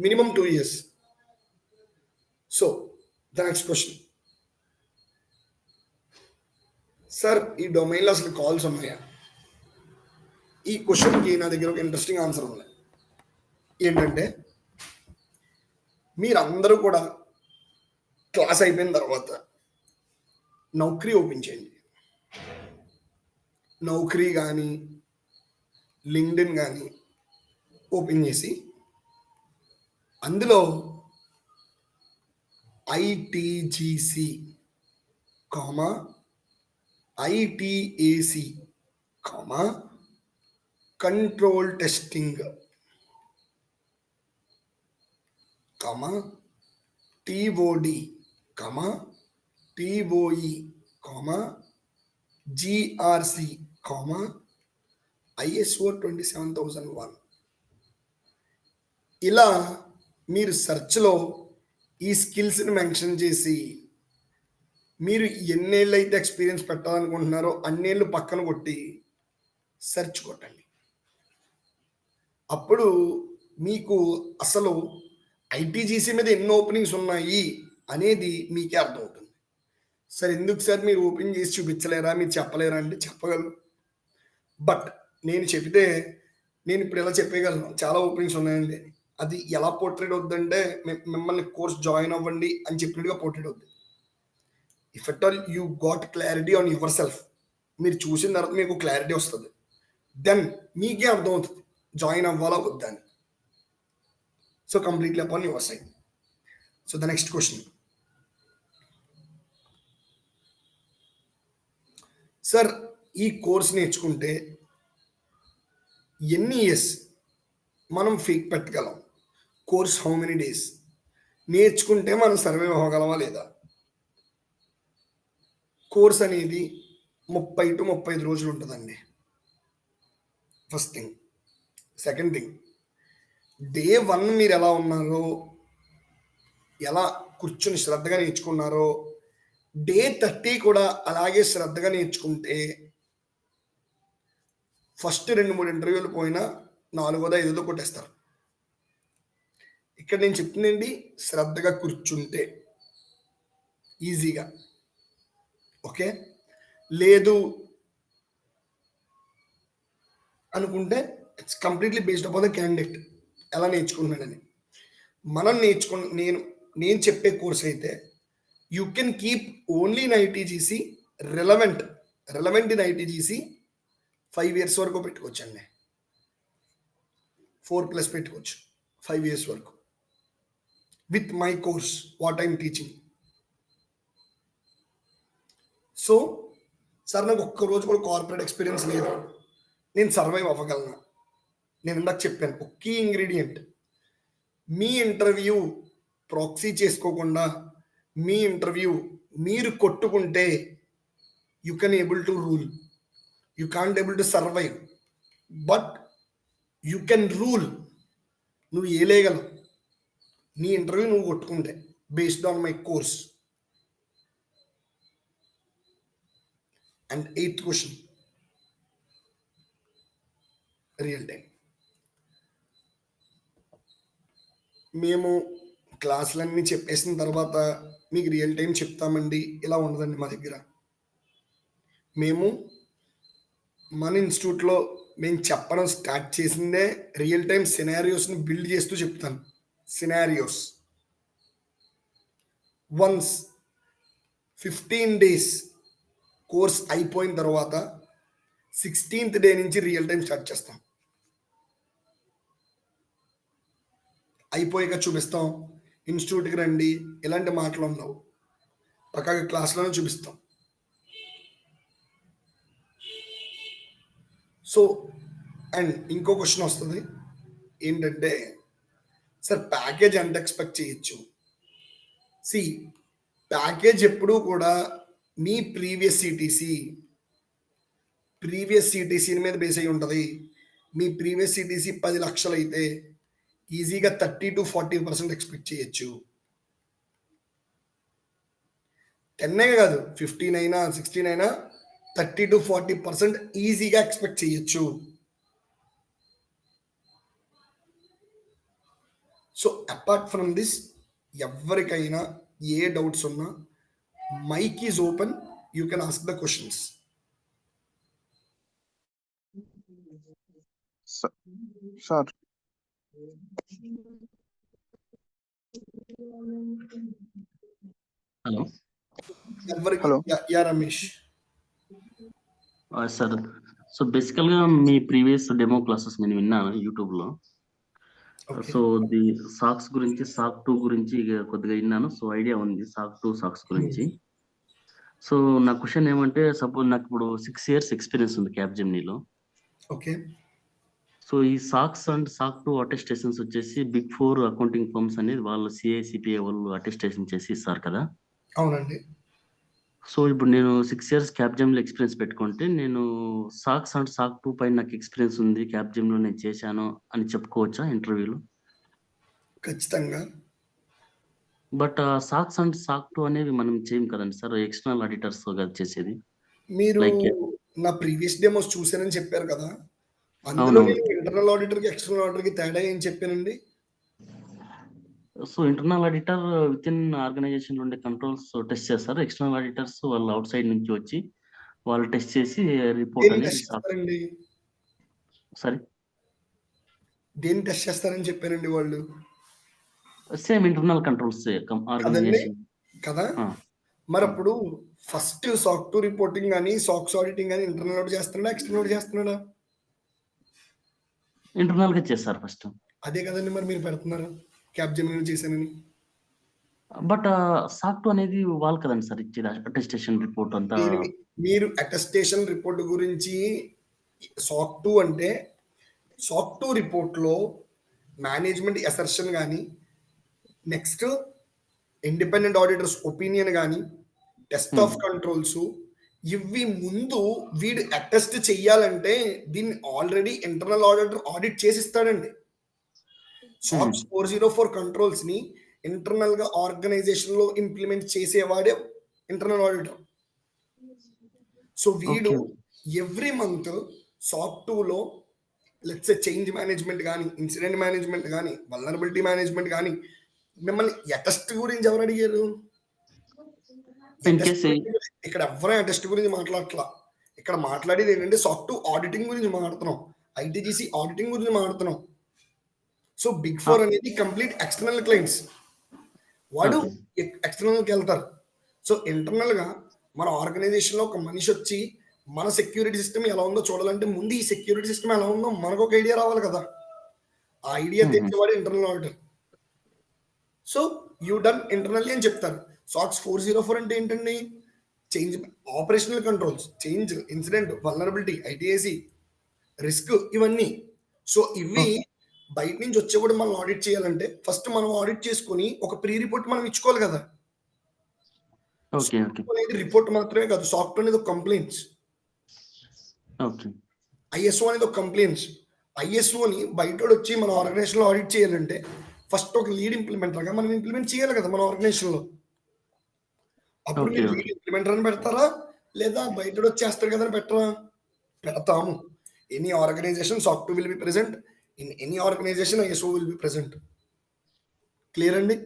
[SPEAKER 1] minimum 2 years. So the next question, sir ఈ డొమైన్లో అసలు కాల్స్ ఉన్నాయా? ఈ క్వశ్చన్కి నా దగ్గర ఒక ఇంట్రెస్టింగ్ ఆన్సర్ ఉంది. ఏంటంటే మీరందరూ కూడా క్లాస్ అయిపోయిన తర్వాత నౌకరీ ఓపెన్ చేయండి. నౌకరీ కానీ లింక్డ్ఇన్ కానీ ఓపెన్ చేసి అందులో ITGC comma ITAC comma control testing comma TOD comma TOE comma GRC comma ISO 27001 ఇలా మీరు సెర్చ్లో ఈ స్కిల్స్ని మెన్షన్ చేసి మీరు ఎన్నేళ్ళు అయితే ఎక్స్పీరియన్స్ పెట్టాలనుకుంటున్నారో అన్నేళ్ళు పక్కన కొట్టి సెర్చ్ కొట్టండి. అప్పుడు మీకు అసలు ఐటీజీసీ మీద ఎన్ని ఓపెనింగ్స్ ఉన్నాయి అనేది మీకే అర్థమవుతుంది. సార్ ఎందుకు సార్ మీరు ఓపెన్ చేసి చూపించలేరా, మీరు చెప్పలేరా అంటే చెప్పగలను. బట్ నేను చెప్తే నేను ఇప్పుడు ఎలా చెప్పగలను, చాలా ఓపెనింగ్స్ ఉన్నాయండి. అది ఎలా పోర్ట్రేట్ అవుతుందంటే మిమ్మల్ని కోర్స్ జాయిన్ అవ్వండి అని చెప్పినట్టుగా పోర్ట్రేట్ అవుతుంది. If at all you got clarity on your self, మీరు చూసిన తర్వాత మీకు క్లారిటీ వస్తుంది, దెన్ మీకే అర్థమవుతుంది జాయిన్ అవ్వాలా వద్దా అని. So completely upon your side. So the next question, sir ఈ కోర్స్ నేర్చుకుంటే ఎన్ని ఇయర్స్ మనం ఫేక్ పెట్టగలం? కోర్స్ హౌ మెనీ డేస్ నేర్చుకుంటే మనం సర్వైవ్ అవ్వగలమా లేదా? కోర్స్ అనేది 30 to 35 రోజులు ఉంటుందండి. First thing. Second thing, day 1 మీరు ఎలా ఉన్నారో, ఎలా కూర్చొని శ్రద్ధగా నేర్చుకున్నారో, డే 30 కూడా అలాగే శ్రద్ధగా నేర్చుకుంటే ఫస్ట్ 2-3 ఇంటర్వ్యూలు పోయినా 4వ 5దో కొట్టేస్తారు. ఇక్కడ నేను చెప్తుందండి, శ్రద్ధగా కూర్చుంటే ఈజీగా. ఓకే, లేదు అనుకుంటే it's completely based upon the candidate ఎలా నేర్చుకుంటున్నాడని. మనం నేను చెప్పే కోర్స్ అయితే you can keep only in ITGC relevant in ITGC 5 years వరకు పెట్టుకోవచ్చు అండి. 4+ పెట్టుకోవచ్చు 5 years వరకు with my course what I'm teaching. So sir నాకు ఒక్క రోజు కూడా కార్పొరేట్ ఎక్స్పీరియన్స్ లేదు, నేను సర్వైవ్ అవ్వగలను. నేను ఇందాక చెప్పాను ఒక కీ ఇంగ్రీడియంట్, మీ ఇంటర్వ్యూ ప్రాక్సీ చేసుకోకుండా మీ ఇంటర్వ్యూ మీరు కొట్టుకుంటే you can able to rule. You can't able to survive, but you can rule. నువ్వు ఏలేగలవు నీ ఇంటర్వ్యూ నువ్వు కొట్టుకుంటే based on my course. And 8th question, real time. మేము క్లాసులన్నీ చెప్పేసిన తర్వాత మీకు రియల్ టైం చెప్తామండి ఇలా ఉండదండి మా దగ్గర. మేము మన ఇన్స్టిట్యూట్లో మేము చెప్పడం స్టార్ట్ చేసిందే రియల్ టైం సినారియోస్ని బిల్డ్ చేస్తూ చెప్తాను. సినారియోస్ వన్స్ 15 days కోర్స్ అయిపోయిన తర్వాత 16th day నుంచి రియల్ టైం స్టార్ట్ చేస్తాం. అయిపోయాక చూపిస్తాం, ఇన్స్టిట్యూట్కి రండి, ఇలాంటి మాటలు ఉండవు, పక్కగా క్లాస్లోనే చూపిస్తాం. సో అండ్ ఇంకో క్వశ్చన్ వస్తుంది ఏంటంటే, సార్ ప్యాకేజ్ ఎంత ఎక్స్పెక్ట్ చేయొచ్చు? సి ప్యాకేజ్ ఎప్పుడూ కూడా మీ ప్రీవియస్ సిటీసీ మీద బేస్ అయి ఉంటుంది. మీ ప్రీవియస్ సిటీసీ 10 లక్షలు అయితే ఈజీగా 30 to 40% ఎక్స్పెక్ట్ చేయొచ్చు. 10 కాదు, 15 అయినా 16 అయినా 30 to 40% ఈజీగా ఎక్స్పెక్ట్ చేయొచ్చు. సో అపార్ట్ ఫ్రమ్ దిస్, ఎవరికైనా ఏ డౌట్స్ ఉన్నా mike is open, you can ask the questions.
[SPEAKER 6] Sir
[SPEAKER 3] hello
[SPEAKER 1] ఎవరికి
[SPEAKER 6] Hello.
[SPEAKER 1] Yeah Ramesh.
[SPEAKER 3] Sir, so బేసికల్గా మీ ప్రీవియస్ డెమో క్లాసెస్ నేను విన్నాను యూట్యూబ్లో.
[SPEAKER 1] Okay.
[SPEAKER 3] సో ది సాక్స్ గురించి, సాక్ 2 గురించి కొద్దిగా విన్నాను. సో ఐడియా ఉంది సాక్ 2 సాక్స్ గురించి. సో నా క్వశ్చన్ ఏమంటే, సపోజ్ నాకు ఇప్పుడు 6 years ఎక్స్పీరియన్స్ ఉంది క్యాప్జెమినీలో.
[SPEAKER 1] ఓకే,
[SPEAKER 3] సో ఈ సాక్స్ అండ్ సాక్ 2 అటెస్టేషన్స్ వచ్చేసి బిగ్ 4 అకౌంటింగ్ ఫర్మ్స్ అనేది వాళ్ళు సిఐసిపిఏ వాళ్ళు అటెస్టేషన్ చేసి ఇస్తారు కదా.
[SPEAKER 1] అవునండి.
[SPEAKER 3] సో ఇప్పుడు నేను 6 years క్యాప్జెమిలో ఎక్స్పీరియన్స్ పెట్టుకుంటే నేను సాక్స్ అండ్ సాక్ 2 పైన నాకు ఎక్స్పీరియన్స్ ఉంది, క్యాప్జెమిలో నేను చేశాను అని చెప్పుకోవచ్చా ఇంటర్వ్యూలో?
[SPEAKER 1] ఖచ్చితంగా.
[SPEAKER 3] బట్ సాక్స్ అండ్ సాక్ 2 అనేవి మనం చేయం కదండి సార్, ఎక్స్టర్నల్ ఆడిటర్స్ కదా చేసేది.
[SPEAKER 1] మీరు
[SPEAKER 3] Like,
[SPEAKER 1] నా ప్రీవియస్ డెమోస్ చూసానని చెప్పారు కదా, అందులో
[SPEAKER 3] అవునవును.
[SPEAKER 1] నేను ఇంటర్నల్ ఆడిటర్కి ఎక్స్టర్నల్ ఆడిటర్కి తేడా ఏం చెప్పానండి?
[SPEAKER 3] So internal auditor with in organization ఉండే కంట్రోల్స్ టెస్ట్ చేస్తారు. ఎక్స్టర్నల్ ఆడిటర్స్ వాళ్ళు అవుట్ సైడ్ నుంచి వచ్చి వాళ్ళు టెస్ట్ చేసి రిపోర్ట్
[SPEAKER 1] దేన్ని
[SPEAKER 3] అనేది
[SPEAKER 1] టెస్ట్ చేస్తారండి?
[SPEAKER 3] సరే
[SPEAKER 1] దేన్ని టెస్ట్ చేస్తారని చెప్పారండి వాళ్ళు?
[SPEAKER 3] సేమ్ ఇంటర్నల్ కంట్రోల్స్ ఆర్గనైజేషన్
[SPEAKER 1] కదా. మరి అప్పుడు ఫస్ట్ సాక్ 2 రిపోర్టింగ్ కానీ సాక్స్ ఆడిటింగ్ కానీ ఇంటర్నల్ ఆడిట్ చేస్తున్నాడా, ఎక్స్టర్నల్ ఆడిట్ చేస్తున్నాడా?
[SPEAKER 3] ఇంటర్నల్ గా చేస్తారు ఫస్ట్.
[SPEAKER 1] అదే కదండి మరి మీరు పెడుతున్నారు క్యాప్జెమిని చేశానని.
[SPEAKER 3] బట్ సాక్ 2 అనేది వాళ్ళు కదండి సార్ ఇచ్చేది అటెస్టేషన్ రిపోర్ట్ అంతా.
[SPEAKER 1] మీరు అటెస్టేషన్ రిపోర్ట్ గురించి సాక్ 2 అంటే సాక్ 2 రిపోర్ట్లో మేనేజ్మెంట్ అసర్షన్ కానీ, నెక్స్ట్ ఇండిపెండెంట్ ఆడిటర్స్ ఒపీనియన్ కానీ, టెస్ట్ ఆఫ్ కంట్రోల్స్, ఇవి ముందు వీడు అటెస్ట్ చెయ్యాలంటే దీన్ని ఆల్రెడీ ఇంటర్నల్ ఆడిటర్ ఆడిట్ చేసిస్తాడండి. సాక్స్ 404 కంట్రోల్స్ ని ఇంటర్నల్ గా ఆర్గనైజేషన్ లో ఇంప్లిమెంట్ చేసేవాడే ఇంటర్నల్ ఆడిటర్. సో వీడు
[SPEAKER 3] Okay.
[SPEAKER 1] ఎవ్రీ మంత్ సాక్ 2లో లెట్స్ చేంజ్ మేనేజ్మెంట్ కానీ, ఇన్సిడెంట్ మేనేజ్మెంట్ కానీ, వల్నరబిలిటీ మేనేజ్మెంట్ కానీ, మిమ్మల్ని అటెస్ట్ గురించి ఎవరు అడిగారు?
[SPEAKER 3] In case
[SPEAKER 1] ఇక్కడ ఎవరు అటెస్ట్ గురించి మాట్లాడట్లా. ఇక్కడ మాట్లాడేది ఏంటంటే సాక్ 2 ఆడిటింగ్ గురించి మాట్లాడుతున్నాం, ఐటీజీసీ ఆడిటింగ్ గురించి మాట్లాడుతున్నాం. సో బిగ్ 4 అనేది కంప్లీట్ ఎక్స్టర్నల్ క్లయింట్స్, వాడు ఎక్స్టర్నల్కి వెళ్తారు. సో ఇంటర్నల్ గా మన ఆర్గనైజేషన్ లో ఒక మనిషి వచ్చి మన సెక్యూరిటీ సిస్టమ్ ఎలా ఉందో చూడాలంటే ముందు ఈ సెక్యూరిటీ సిస్టమ్ ఎలా ఉందో మనకు ఒక ఐడియా రావాలి కదా. ఆ ఐడియా తెచ్చేవాడు internal auditor. So you done internally అని చెప్తారు. సాక్స్ 404 అంటే ఏంటండి? Change operational controls, change, incident, vulnerability, ITAC, risk, ఇవన్నీ. సో ఇవి బయట నుంచి వచ్చేప్పుడు మనం ఆడిట్ చేయాలంటే ఫస్ట్ మనం ఆడిట్ చేసుకుని ఒక ప్రీ రిపోర్ట్ మనం ఇచ్చుకోవాలి కదా. అనేది రిపోర్ట్ మాత్రమే కాదు, సాఫ్ట్వేర్ అనేది ఒక కంప్లైంట్స్, ఐఎస్ఓ అనేది ఒక కంప్లైంట్స్. ఐఎస్ఓని బయట వచ్చి మన ఆర్గనైజేషన్ లో ఆడిట్ చేయాలంటే ఫస్ట్ ఒక లీడ్ ఇంప్లిమెంటర్ గా మనం ఇంప్లిమెంట్ చేయాలి కదా మన ఆర్గనైజేషన్ లో. అప్పుడు మీరు లీడ్ ఇంప్లిమెంటర్ అని పెడతారా లేదా బయట వచ్చి చేస్తారు కదా పెట్టరా? పెడతాము. Any organization software will be present, in any organization ISO will be present. Clear అండి?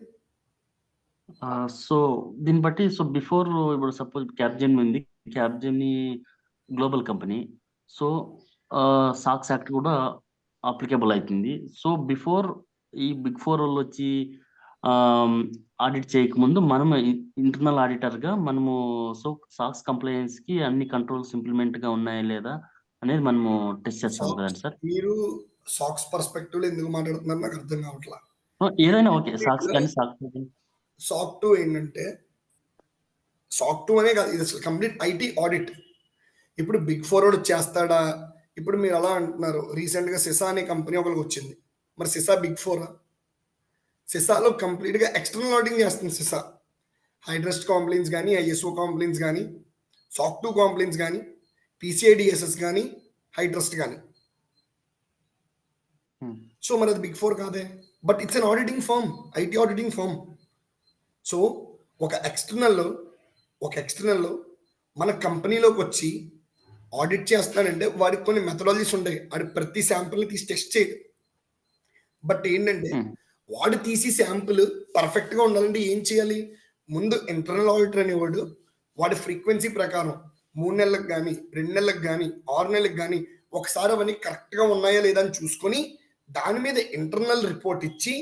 [SPEAKER 3] సో దీన్ని బట్టి సో బిఫోర్ ఇప్పుడు సపోజ్ క్యాప్జెమినీ ఉంది, Capgemini global company, so SOX act కూడా అప్లికేబుల్ అవుతుంది. సో బిఫోర్ ఈ బిగ్ 4 వాళ్ళు వచ్చి ఆడిట్ చేయకముందు మనం ఇంటర్నల్ ఆడిటర్ గా మనము సో సాక్స్ కంప్లైన్స్ కి అన్ని కంట్రోల్స్ ఇంప్లిమెంట్ గా ఉన్నాయా లేదా అనేది మనము టెస్ట్ చేస్తాం కదా సార్.
[SPEAKER 1] మీరు సాక్స్ పర్స్పెక్టివ్ లో ఎందుకు మాట్లాడుతున్నారు నాకు అర్థం కావట్లా.
[SPEAKER 3] ఏదైనా ఓకే, సాక్స్ కానీ
[SPEAKER 1] సాక్ 2 ఏంటంటే సాక్ 2 అనే కాదు, ఇది అసలు కంప్లీట్ ఐటీ ఆడిట్. ఇప్పుడు బిగ్ 4 వాడు చేస్తాడా? ఇప్పుడు మీరు అలా అంటున్నారు. రీసెంట్ గా సిసా అనే కంపెనీ ఒకరికి వచ్చింది. మరి సిసా బిగ్ 4? సిసాలో కంప్లీట్ గా ఎక్స్టర్నల్ ఆడిటింగ్ చేస్తుంది సిసా. హైడ్రస్ట్ కాంప్లైంట్స్ కానీ, ఐఎస్ఓ కాంప్లైంట్స్ కానీ, సాక్ 2 కాంప్లైంట్స్ కానీ, పిసిఐడిఎస్ఎస్ కానీ, హైడ్రస్ట్ కానీ. సో మరి అది బిగ్ 4 కాదే, but it's an auditing firm, IT auditing firm. So ఒక ఎక్స్టర్నల్ మన కంపెనీలోకి వచ్చి ఆడిట్ చేస్తానంటే వాడికి కొన్ని మెథడాలజీస్ ఉంటాయి. వాడి ప్రతి శాంపుల్ని తీసి టెస్ట్ చేయడు. బట్ ఏంటంటే వాడు తీసి శాంపుల్ పర్ఫెక్ట్ గా ఉండాలంటే ఏం చేయాలి? ముందు ఇంటర్నల్ ఆడిటర్ అనేవాడు వాడి ఫ్రీక్వెన్సీ ప్రకారం 3 నెలలకు కానీ, 2 నెలలకు కానీ, 6 నెలలకు కానీ ఒకసారి అవన్నీ కరెక్ట్ గా ఉన్నాయా లేదా అని చూసుకొని దాని మీద ఇంటర్నల్ రిపోర్ట్ ఇచ్చి,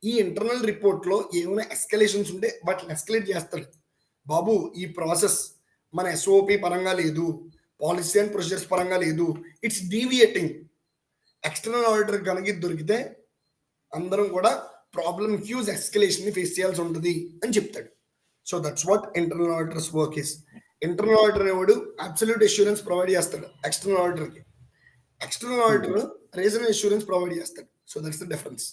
[SPEAKER 1] ఈ ఇంటర్నల్ రిపోర్ట్ లో ఏమైనా ఎస్కలేషన్స్ ఉంటే వాటిని ఎస్కలేట్ చేస్తాడు. బాబు ఈ ప్రాసెస్ మన ఎస్ఓపి పరంగా లేదు, పాలసీ అండ్ ప్రొసీజర్స్ పరంగా లేదు, ఇట్స్ డీవియేటింగ్. ఎక్స్టర్నల్ ఆడిటర్ కనుక దొరికితే అందరం కూడా ప్రాబ్లమ్ హ్యూజ్ ఎస్కలేషన్ ని ఫేస్ చేయాల్సి ఉంటుంది అని చెప్తాడు. So that's what internal auditors work is. Internal auditor అనేవాడు అబ్సల్యూట్ అష్యూరెన్స్ ప్రొవైడ్ చేస్తాడు ఎక్స్టర్నల్ ఆడిటర్ కి. External auditor regional assurance provide చేస్తాడు. So that's the difference.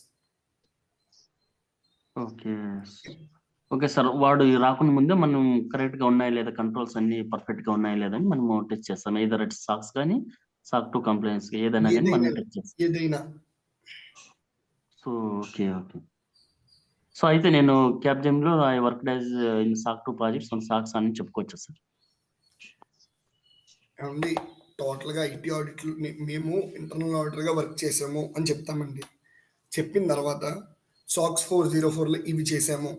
[SPEAKER 3] Okay sir, వాడు రాకుండా ముందే మనం కరెక్ట్ గా ఉన్నాయా లేదా, కంట్రోల్స్ అన్ని పర్ఫెక్ట్ గా ఉన్నాయా లేదా అని మనము టెస్ట్ చేస్తాం. ఏదర్ ఇట్ సాక్స్ కానీ సాక్ 2 కంప్లైంట్స్ ఏదైనా కానీ మనం టెస్ట్ చేస్తాం
[SPEAKER 1] ఏదైనా.
[SPEAKER 3] So okay. సో అయితే నేను క్యాప్జెమ్ లో I work as in SOC 2 projects on SOX అని చెప్పుకోవచ్చు సార్.
[SPEAKER 1] ఏమండి టోటల్ గా ఐటీ ఆడిట్ మేము ఇంటర్నల్ ఆడిటర్ గా వర్క్ చేసాము అని చెప్తామండి. చెప్పిన తర్వాత సాక్స్ 404 లో ఇవి చేసాము,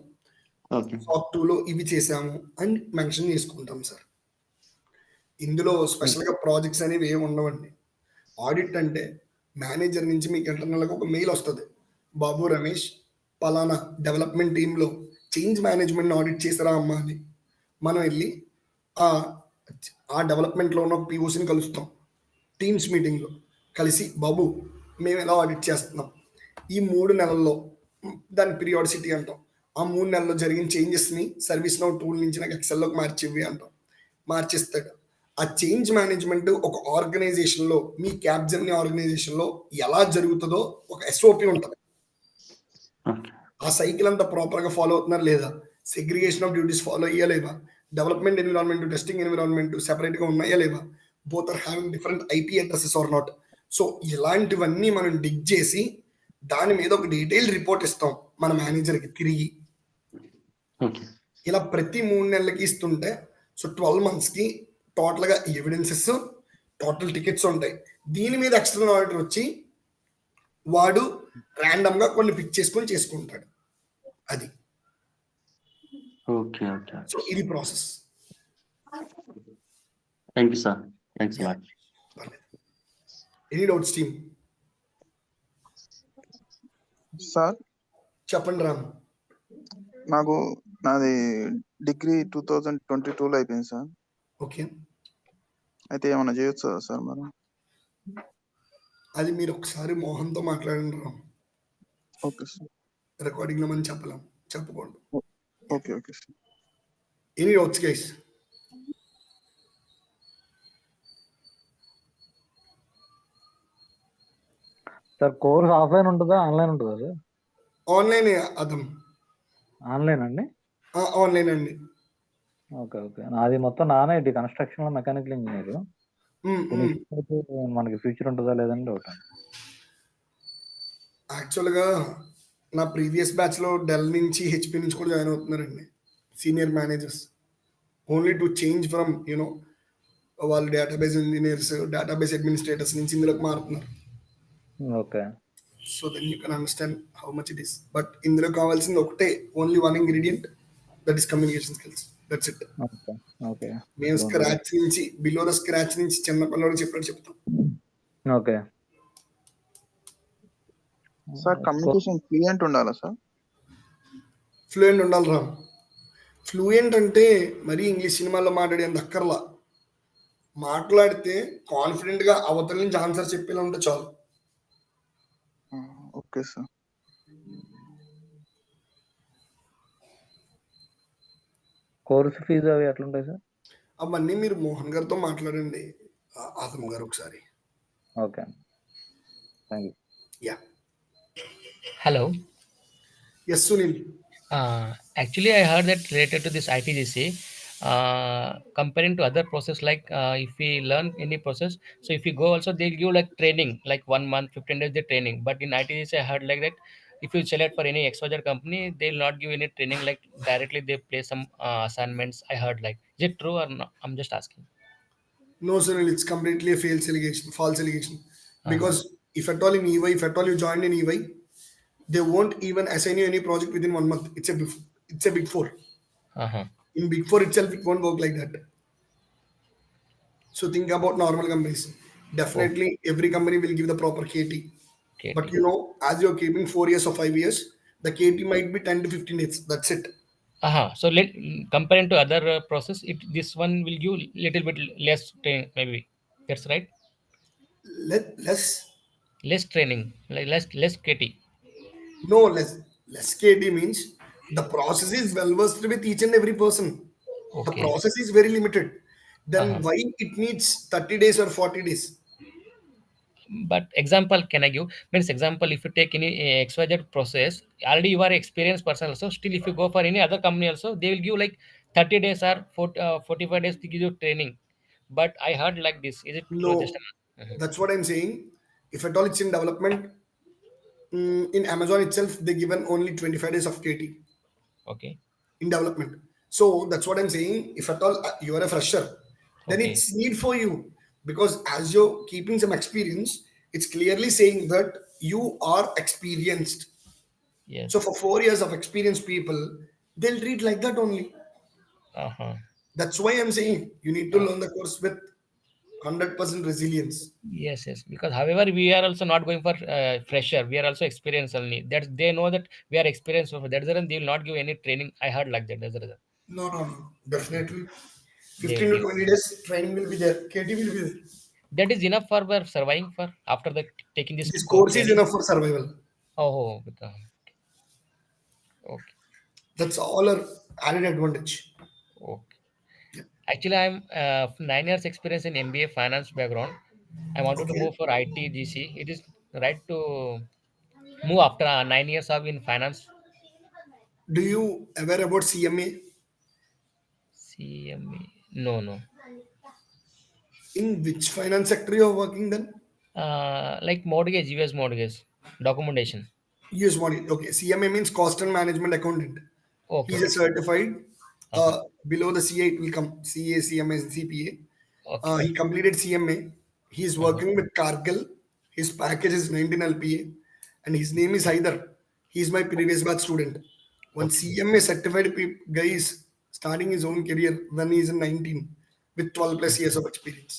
[SPEAKER 1] సాక్ 2 లో ఇవి చేసాము అని మెన్షన్ చేసుకుంటాం సార్. ఇందులో స్పెషల్ గా ప్రాజెక్ట్స్ అనేవి ఏమి ఉండవండి. ఆడిట్ అంటే మేనేజర్ నుంచి మీకు ఇంటర్నల్ గా ఒక మెయిల్ వస్తుంది, బాబు రమేష్ పలానా డెవలప్మెంట్ టీంలో చేంజ్ మేనేజ్మెంట్ ఆడిట్ చేసారా అమ్మా అని. మనం వెళ్ళి ఆ డెవలప్మెంట్లో ఉన్న పిఓసిని కలుస్తాం టీమ్స్ మీటింగ్లో. కలిసి బాబు మేము ఎలా ఆడిట్ చేస్తున్నాం, ఈ 3 నెలల్లో, దాని పీరియాడిసిటీ అంటాం, ఆ 3 నెలల్లో జరిగిన చేంజెస్ని సర్వీస్ నౌ టూల్ నుంచి నాకు ఎక్సెల్లోకి మార్చివి అంటాం. మార్చిస్తాడు. ఆ చేంజ్ మేనేజ్మెంట్ ఒక ఆర్గనైజేషన్లో, మీ క్యాప్జెమినీ ఆర్గనైజేషన్లో ఎలా జరుగుతుందో ఒక ఎస్ఓపి ఉంటుంది. ఆ సైకిల్ అంతా ప్రాపర్గా ఫాలో అవుతున్నారు లేదా, సెగ్రిగేషన్ ఆఫ్ డ్యూటీస్ ఫాలో అయ్యలేవా, డెవలప్మెంట్ ఎన్విరాన్మెంట్, టెస్టింగ్ ఎన్విరాన్మెంట్ సెపరేట్గా ఉన్నాయా లేవా, both are having different IP addresses or not. So ఇలాంటివన్నీ మనం డిగ్ చేసి దాని మీద ఒక డీటెయిల్ రిపోర్ట్ ఇస్తాం మన మేనేజర్కి తిరిగి. ఇలా ప్రతి 3 నెలలకి ఇస్తుంటే సో 12 మంత్స్‌కి టోటల్‌గా ఎవిడెన్సెస్, టోటల్ టికెట్స్ ఉంటాయి. దీని మీద ఎక్స్టర్నల్ ఆడిటర్ వచ్చి వాడు ర్యాండమ్‌గా కొన్ని పిక్ చేసుకొని చేసుకుంటాడు. అది.
[SPEAKER 3] ఓకే. ఓకే.
[SPEAKER 1] సో ఇది process.
[SPEAKER 3] Thank you sir. Thanks lot.
[SPEAKER 1] Any doubts team?
[SPEAKER 6] Sir
[SPEAKER 1] చెప్పండి రామ్.
[SPEAKER 6] నాది డిగ్రీ 2022లో అయిపోయింది సార్.
[SPEAKER 1] ఓకే.
[SPEAKER 6] అయితే ఏమన్నా చేయొచ్చా సార్ మరి?
[SPEAKER 1] అది మీరు ఒకసారి మోహన్‌తో మాట్లాడండి రామ్.
[SPEAKER 6] Okay sir.
[SPEAKER 1] రికార్డింగ్‌లో మనం చెప్పలేం. చెప్పకూడదు.
[SPEAKER 6] Okay okay sir.
[SPEAKER 1] Any doubts guys?
[SPEAKER 7] Sir course offline ఉంటుందా ఆన్లైన్ ఉంటుందా సార్?
[SPEAKER 1] ఆన్లైనే అదం.
[SPEAKER 7] ఆన్లైన్ అండి.
[SPEAKER 1] ఆన్లైన్ అండి.
[SPEAKER 7] Okay okay. నాది మొత్తం non IT construction mechanical engineer. మనకి ఫ్యూచర్ ఉంటుందా లేదని డౌట్ అండి.
[SPEAKER 1] యాక్చువల్గా నా ప్రీవియస్ బ్యాచ్లో డెల్ నుంచి హెచ్పి నుంచి కూడా జాయిన్ అవుతున్నారండి senior managers. Only to change from you know వాళ్ళు డేటాబేస్ ఇంజనీర్స్, డేటాబేస్ అడ్మినిస్ట్రేటర్స్ నుంచి ఇందులోకి మారుతున్నారు.
[SPEAKER 7] Okay.
[SPEAKER 1] So then you can understand how much it is. But ఇందులో కావాల్సింది ఒకటే, only one ingredient, that is communication skills. That's it.
[SPEAKER 7] Okay okay.
[SPEAKER 1] మేము స్క్రాచ్ నుంచి, బిలో ద స్క్రాచ్ నుంచి చిన్న పిల్లడికి చెప్పినట్టు చెప్తాం.
[SPEAKER 7] ఓకే
[SPEAKER 6] సార్ కమ్యూనికేషన్ ఫ్లూయెంట్ ఉండాలా సార్?
[SPEAKER 1] ఫ్లూయెంట్ ఉండాలి రామ్. ఫ్లూయెంట్ అంటే మరీ ఇంగ్లీష్ సినిమాల్లో మాట్లాడేంత అక్కర్లా. మాట్లాడితే కాన్ఫిడెంట్గా అవతల నుంచి ఆన్సర్ చెప్పేలా ఉంటే చాలు.
[SPEAKER 6] Okay sir.
[SPEAKER 7] కోర్స్ ఫీజు అవి ఎట్లుంటాయి సార్?
[SPEAKER 1] అవన్నీ మీరు మోహన్ గారితో మాట్లాడండి, ఆదమ్ గారు ఒకసారి.
[SPEAKER 7] Okay. Thank you.
[SPEAKER 1] Yeah.
[SPEAKER 8] Hello.
[SPEAKER 1] Yes Sunil.
[SPEAKER 8] Actually, I heard that related to this ITGC, comparing to other process, like if we learn any process, so if we go also, they'll give like training, like 1 month, 15 days, the training. But in ITGC, I heard like that if you select for any XYZ company, they'll not give any training, like directly they play some assignments. I heard like, is it true or not? I'm just asking.
[SPEAKER 1] No, Sunil, it's completely a false allegation. Because if at all in EY, if at all you joined in EY, they won't even assign you any project within 1 month. It's a big four. In big four itself, it won't work like that. So think about normal companies. Definitely, every company will give the proper KT. But you know, as you're keeping 4 years or 5 years, the KT might be 10 to 15 days. That's it.
[SPEAKER 8] So comparing to other process, this one will give little bit less training, maybe. That's right. Less training, like less KT.
[SPEAKER 1] No, less KT means the process is well versed with each and every person.
[SPEAKER 8] Okay.
[SPEAKER 1] The process is very limited. Then why it needs 30 days or 40 days?
[SPEAKER 8] But example can I give? Means example, if you take any XYZ process, already you are experienced person also. Still, if you go for any other company also, they will give like 30 days or 45 days to give you training. But I heard like this. Is it true?
[SPEAKER 1] No, that's what I'm saying. If at all it's in development, in Amazon itself, they given only 25 days of KT.
[SPEAKER 8] Okay.
[SPEAKER 1] In development. So that's what I'm saying. If at all you are a fresher, then it's need for you, because as you're keeping some experience, it's clearly saying that you are experienced.
[SPEAKER 8] Yes.
[SPEAKER 1] So for 4 years of experienced people, they'll treat like that only. That's why I'm saying you need to learn the course with 100% resilience.
[SPEAKER 8] Yes. Because however, we are also not going for fresher. We are also experienced only. That they know that we are experienced. That's the reason they will not give any training. I heard like that. That's the reason.
[SPEAKER 1] No. Definitely. 15 to 20 days training will be there. KT will be there.
[SPEAKER 8] That is enough for surviving for after the taking this
[SPEAKER 1] course is enough for survival.
[SPEAKER 8] Okay.
[SPEAKER 1] That's all our added advantage.
[SPEAKER 8] Okay. Yeah. Actually, I'm 9 years experience in MBA finance background. I wanted to move for ITGC. It is right to move after 9 years of in finance.
[SPEAKER 1] Do you aware about CMA?
[SPEAKER 8] CMA? No.
[SPEAKER 1] In which finance sector you are working then?
[SPEAKER 8] Like mortgage, US mortgage documentation.
[SPEAKER 1] US mortgage. Okay. CMA means cost and management accountant.
[SPEAKER 8] Okay.
[SPEAKER 1] He's a certified Below the CA, it will come CA, CMA, CPA.
[SPEAKER 8] Okay.
[SPEAKER 1] He completed CMA. He is working with Cargill. His package is 19 LPA, and his name is Haider. He is my previous batch student. One CMA certified guy is starting his own career when he is in 19 with 12 plus years of experience.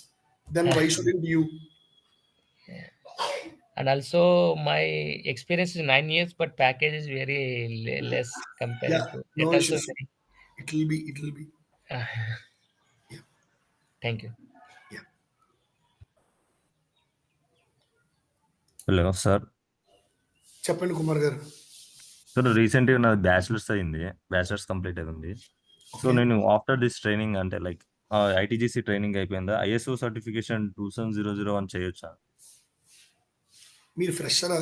[SPEAKER 1] Then why shouldn't you?
[SPEAKER 8] And also my experience is 9 years, but package is very less compared
[SPEAKER 1] Yeah,
[SPEAKER 8] to
[SPEAKER 1] no
[SPEAKER 8] that also
[SPEAKER 1] issues.
[SPEAKER 8] very,
[SPEAKER 1] It will be.
[SPEAKER 8] uh, thank you.
[SPEAKER 1] Yeah.
[SPEAKER 9] Hello sir.
[SPEAKER 1] చెప్పండి కుమార్ గారు.
[SPEAKER 9] సార్ రీసెంట్గా నాది బ్యాచిలర్స్ కంప్లీట్ అయింది. So
[SPEAKER 1] Okay.
[SPEAKER 9] నేను ఆఫ్టర్ దిస్ ట్రైనింగ్ అంటే లైక్ ఐటీజీసీ ట్రైనింగ్ అయిపోయిందా, ISO సర్టిఫికేషన్ 27001 చేయొచ్చా?
[SPEAKER 1] మీరు ఫ్రెషరా?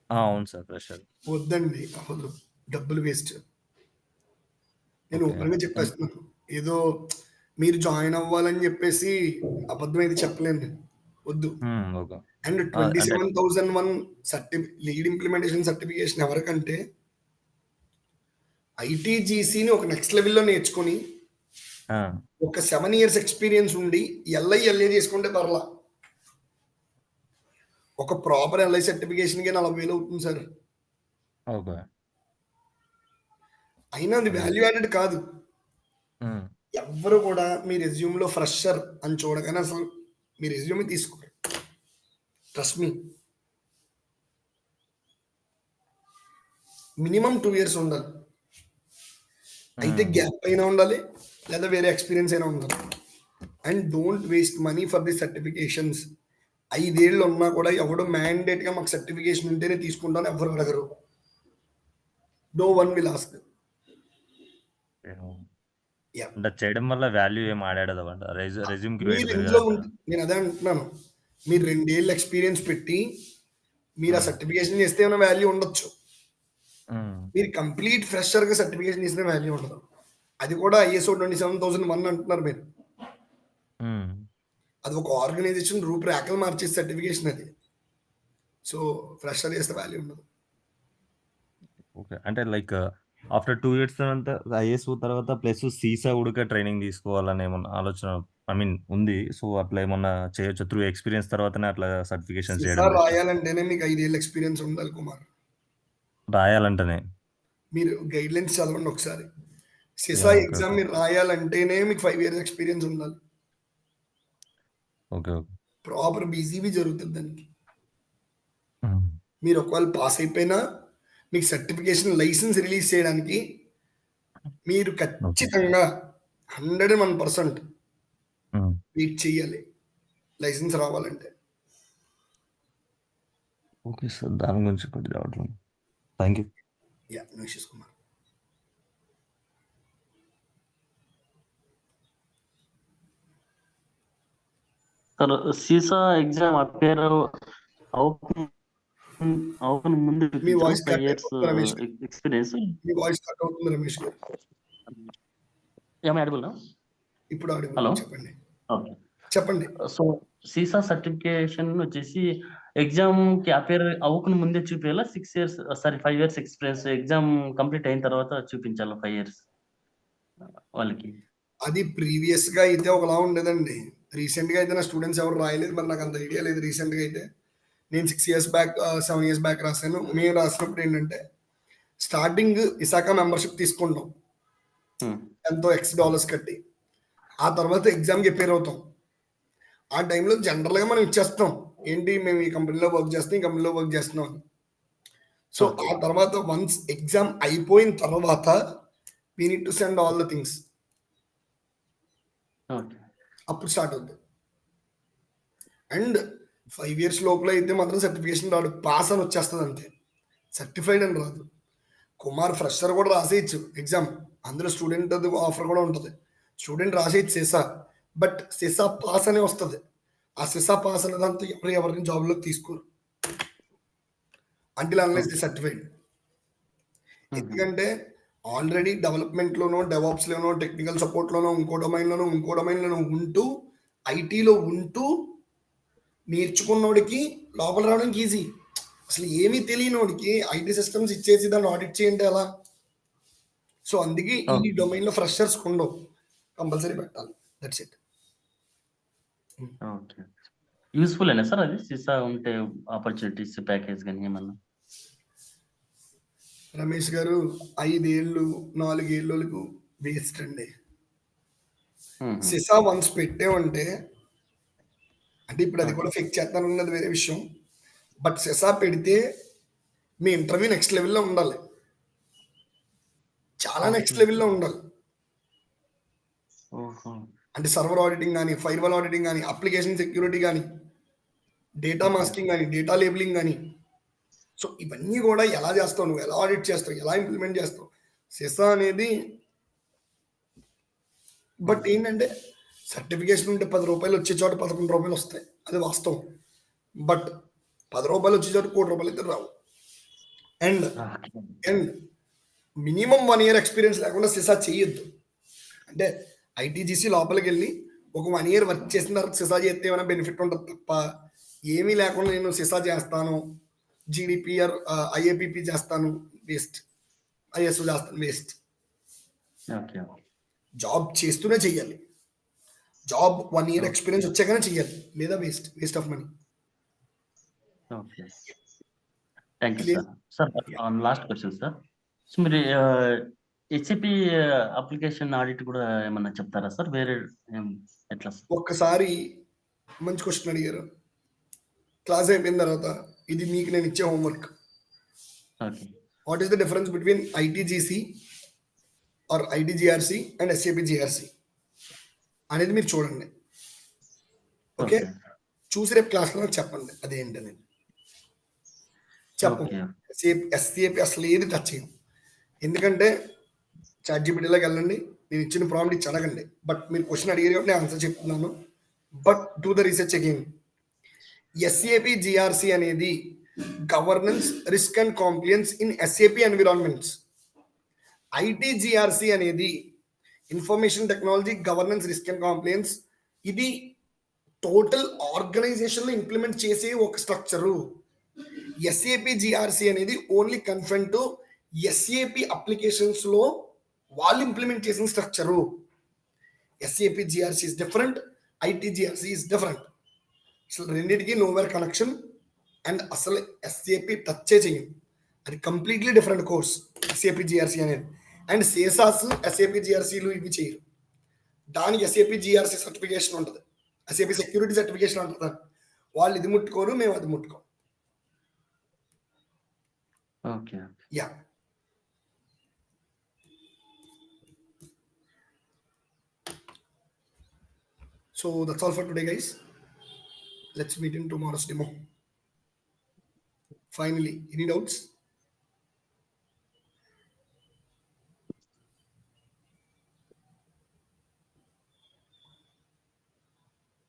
[SPEAKER 9] అవును సార్, ఫ్రెషర్.
[SPEAKER 1] వద్దండి, అవ్వదు, డబ్బులు వేస్ట్. నేను
[SPEAKER 9] Okay.
[SPEAKER 1] ఓపెన్గా చెప్పేస్తున్నాను. ఏదో మీరు జాయిన్ అవ్వాలని చెప్పేసి అబద్ధం అయితే చెప్పలేను నేను. వద్దు.
[SPEAKER 9] ఓకే.
[SPEAKER 1] అండ్
[SPEAKER 9] అంటే
[SPEAKER 1] 27,001 లీడ్ ఇంప్లిమెంటేషన్ సర్టిఫికేషన్ ఎవరికంటే ఐటీజీసీని ఒక నెక్స్ట్ లెవెల్లో నేర్చుకొని ఒక 7 years ఎక్స్పీరియన్స్ ఉండి ఎల్ఐ చేసుకుంటే పర్లా. ఒక ప్రాపర్ ఎల్ఐ సర్టిఫికేషన్కి 40,000 అవుతుంది సార్.
[SPEAKER 9] ఓకే.
[SPEAKER 1] అయినా అది వాల్యూ యాడెడ్ కాదు. ఎవ్వరు కూడా మీ రెజ్యూమ్లో ఫ్రెషర్ అని చూడగానే అసలు మీ రెజ్యూమ్ తీసుకోరు. Trust me. మినిమం 2 years ఉండాలి. అయితే గ్యాప్ అయినా ఉండాలి, లేదా వేరే ఎక్స్పీరియన్స్ అయినా ఉండాలి. And don't waste money for the certifications. 5 ఏళ్ళు ఉన్నా కూడా ఎవడు మ్యాండేట్గా మాకు సర్టిఫికేషన్ ఉంటేనే తీసుకుంటాను ఎవరు అడగరు. No one will ask.
[SPEAKER 9] అంటే చేయడం వల్ల వాల్యూ ఏం ఆడాడదు రెజ్యూమ్కి
[SPEAKER 1] మీరు ఇందులో నేను అదే అంటున్నాను. మీరు 2 ఏళ్ళు ఎక్స్పీరియన్స్ పెట్టి మీరు ఆ సర్టిఫికేషన్ చేస్తే ఏమైనా వాల్యూ ఉండొచ్చు. మీరు కంప్లీట్ ఫ్రెషర్గా సర్టిఫికేషన్ చేసిన వాల్యూ ఉండదు. అది కూడా ISO 27001 అంటున్నారు మీరు. అది ఒక ఆర్గనైజేషన్ రూపురేఖలు మార్చేసి సర్టిఫికేషన్ అది. సో ఫ్రెషర్ చేస్తే వాల్యూ ఉండదు.
[SPEAKER 9] ఓకే. అంటే లైక్ ఆఫ్టర్ 2 years తర్వాత ISO తర్వాత ప్లస్ సీసా ఉడక ట్రైనింగ్ తీసుకోవాలని ఏమన్నా ఆలోచన ఉంది. సో అట్లా ఏమన్నా చేయొచ్చు త్రూ ఎక్స్పీరియన్స్ తర్వాతనే అట్లా సర్టిఫికేషన్ చేయడం
[SPEAKER 1] రాయాలంటేనే మీకు 5 ఏళ్ళ ఎక్స్పీరియన్స్ ఉండాలి కుమార్.
[SPEAKER 9] రాయాలంటేనే
[SPEAKER 1] మీరు గైడ్ లైన్స్ చదవండి ఒకసారి. సిసా ఎగ్జామ్ మీరు రాయాలంటేనే మీకు 5 years ఎక్స్పీరియన్స్ ఉండాలి.
[SPEAKER 9] ఓకే. ఓకే.
[SPEAKER 1] ప్రాపర్ బీజీబీ జరుగుతుంది దానికి. మీరు ఒకవేళ పాస్ అయిపోయినా మీకు సర్టిఫికేషన్ లైసెన్స్ రిలీజ్ చేయడానికి మీరు ఖచ్చితంగా 101% వెయిట్ చేయాలి లైసెన్స్ రావాలంటే.
[SPEAKER 9] ఓకే సార్, దాని గురించి కొద్దిగా డౌట్ ఉంది. Thank you.
[SPEAKER 1] Yeah, no issues Kumar.
[SPEAKER 3] Sir CISA exam appear అవును ముందు
[SPEAKER 1] మీ వాయిస్
[SPEAKER 3] 5 years
[SPEAKER 1] రమేష్
[SPEAKER 3] ఎక్స్పీరియన్స్.
[SPEAKER 1] మీ వాయిస్ కట్ అవుతుంది రమేష్ గారు.
[SPEAKER 3] ఆడిబుల్?
[SPEAKER 1] ఇప్పుడు
[SPEAKER 3] హలో,
[SPEAKER 1] ఆడిబుల్. చెప్పండి.
[SPEAKER 3] ఓకే.
[SPEAKER 1] చెప్పండి.
[SPEAKER 3] సో సీసా సర్టిఫికేషన్ వచ్చేసి ఎగ్జామ్ కి అపేర్ అవ్వకుండా ముందే చూపించాలా? 6 years 5 years experience exam complete అయిన తర్వాత చూపించాలా 5 years వాళ్ళకి?
[SPEAKER 1] అది ప్రీవియస్ గా అయితే ఒకలా ఉండేదండి. రీసెంట్ గా అయితే నా స్టూడెంట్స్ ఎవరు రాయలేదు, మరి నాకు అంత ఐడియా లేదు. రీసెంట్ గా అయితే నేను 6 years బ్యాక్ 7 years బ్యాక్ రాశాను. మేము రాసినప్పుడు ఏంటంటే స్టార్టింగ్ ఇసాకా మెంబర్షిప్ తీసుకుంటాం ఎంతో $X కట్టి. ఆ తర్వాత ఎగ్జామ్కి అపేర్ అవుతాం. ఆ టైంలో జనరల్గా మనం ఇచ్చేస్తాం, ఏంటి మేము ఈ కంపెనీలో వర్క్ చేస్తాం, ఈ కంపెనీలో వర్క్ చేస్తున్నాం అని. సో ఆ తర్వాత వన్స్ ఎగ్జామ్ అయిపోయిన తర్వాత we need to send all the things. అప్పుడు స్టార్ట్ అవుతుంది. అండ్ 5 years లోపల అయితే మాత్రం సర్టిఫికేషన్ రాదు, పాస్ అని వచ్చేస్తుంది అంతే, సర్టిఫైడ్ అని రాదు. కుమార్ ఫ్రెషర్ కూడా రాసేయచ్చు ఎగ్జామ్, అందులో స్టూడెంట్ ఆఫర్ కూడా ఉంటుంది. స్టూడెంట్ రాసేయచ్చు సిసా, బట్ సిసా పాస్ అనే వస్తుంది. ఆ సిసా పాస్ అనే దాంతో ఎవరిని జాబ్లోకి తీసుకోరు అంటిల్ అన్లెస్ ది సర్టిఫైడ్. ఎందుకంటే ఆల్రెడీ డెవలప్మెంట్లోనో డెవాప్స్లోనో టెక్నికల్ సపోర్ట్లోనో ఇంకో డొమైన్లోనో ఉంటూ ఐటీలో ఉంటూ నేర్చుకున్నోడికి లోపల రావడానికి ఈజీ. అసలు ఏమీ తెలియనోడికి ఐటీ సిస్టమ్స్ ఇచ్చేసి దాన్ని ఆడిట్ చేయండి ఎలా? సో అందుకే ఈ
[SPEAKER 3] Okay.
[SPEAKER 1] డొమైన్ లో ఫ్రెషర్స్ ఉండవు, కంపల్సరీ పెట్టాలి. That's it.
[SPEAKER 3] ఓకే. యూస్ఫుల్ అయినా సార్ అది సిసా ఉంటే ఆపర్చునిటీస్ ప్యాకేజ్ కానీ ఏమన్నా?
[SPEAKER 1] రమేష్ గారు 5 ఏళ్ళు 4 ఏళ్ళకు వేస్ట్ అండి. సిసా వన్స్ పెట్టేవంటే, అంటే ఇప్పుడు అది కూడా ఫిక్స్ చేస్తానున్నది వేరే విషయం, బట్ సిసా పెడితే మీ ఇంటర్వ్యూ నెక్స్ట్ లెవెల్లో ఉండాలి, చాలా నెక్స్ట్ లెవెల్లో ఉండాలి.
[SPEAKER 3] ఓహో.
[SPEAKER 1] అంటే సర్వర్ ఆడిటింగ్ కానీ, ఫైర్వాల్ ఆడిటింగ్ కానీ, అప్లికేషన్ సెక్యూరిటీ కానీ, డేటా మాస్కింగ్ కానీ, డేటా లేబులింగ్ కానీ. సో ఇవన్నీ కూడా ఎలా చేస్తావు, నువ్వు ఎలా ఆడిట్ చేస్తావు, ఎలా ఇంప్లిమెంట్ చేస్తావు, సిసా అనేది. బట్ ఏంటంటే సర్టిఫికేషన్ ఉంటే 10 రూపాయలు వచ్చే చోట 11 రూపాయలు వస్తాయి, అది వాస్తవం. బట్ 10 రూపాయలు వచ్చే చోట 1 కోటి రూపాయలు అయితే రావు. And and minimum 1 year experience లేకుండా సిసా చేయొద్దు. అంటే ఐటీజీసీ లోపలికి వెళ్ళి ఒక 1 ఇయర్ వర్క్ చేసిన తర్వాత సిసా చేస్తే ఏమైనా బెనిఫిట్ ఉంటుంది తప్ప, ఏమీ లేకుండా నేను సిసా చేస్తాను, జీడిపిఆర్ ఐఏపిపి చేస్తాను, వేస్ట్. ఐఎస్ఓ చేస్తాను, వేస్ట్.
[SPEAKER 3] ఓకే.
[SPEAKER 1] జాబ్ చేస్తూనే చెయ్యాలి. జాబ్ 1 ఇయర్ ఎక్స్పీరియన్స్ వచ్చాకనే చెయ్యాలి, లేదా waste of money.
[SPEAKER 3] Okay. Thank you sir. Sir last question sir. So మీరు హెచ్సిపి అప్లికేషన్ ఆడిట్ కూడా ఏమన్నా చెప్తారా సార్? వేరే ఎట్లా సార్?
[SPEAKER 1] ఒక్కసారి మంచి క్వశ్చన్ అడిగారు. క్లాస్ అయిపోయిన తర్వాత ఇది మీకు నేను ఇచ్చే homework.
[SPEAKER 3] Okay.
[SPEAKER 1] What is the difference between ITGC or ITGRC and SAP GRC అనేది మీరు చూడండి. ఓకే, చూసి రేపు క్లాస్లో చెప్పండి అదేంటి అనేది. చెప్పండి. ఎస్ఏపి అసలు ఏది టచ్ చేయం, ఎందుకంటే చాట్‌జీపీటీలోకి వెళ్ళండి, నేను ఇచ్చిన ప్రాంప్ట్ ఇచ్చి అడగండి. బట్ మీరు క్వశ్చన్ అడిగారు కాబట్టి నేను ఆన్సర్ చెప్తున్నాను. But do the research again. SAP GRC అనేది governance, risk and compliance in SAP environments. ITGRC అనేది information technology, governance, risk and compliance. ఇది టోటల్ ఆర్గనైజేషన్లో ఇంప్లిమెంట్ చేసే ఒక స్ట్రక్చరు. ఎస్ఏపి జిఆర్సీ అనేది ఓన్లీ కన్ఫైన్ టు ఎస్ఏపి అప్లికేషన్స్లో వాళ్ళు ఇంప్లిమెంట్ చేసిన structure. SAP GRC is different, ITGRC is different. అసలు రెండింటికి నోవేర్ కనెక్షన్. అండ్ అసలు ఎస్ఏపి టచ్చే చేయం, అది completely different course SAP GRC అనేది. అండ్ సేసాస్ ఎస్ఏపి జిఆర్సీలు ఇవి చేయరు, దానికి ఎస్ఏపి జిఆర్సీ సర్టిఫికేషన్ ఉంటుంది, ఎస్ఏపి సెక్యూరిటీ సర్టిఫికేషన్ ఉంటుంది. వాళ్ళు ఇది ముట్టుకోరు, మేము అది ముట్టుకోం.
[SPEAKER 3] Okay.
[SPEAKER 1] Yeah. So that's all for today, guys. Let's meet in tomorrow's demo. Finally, any doubts?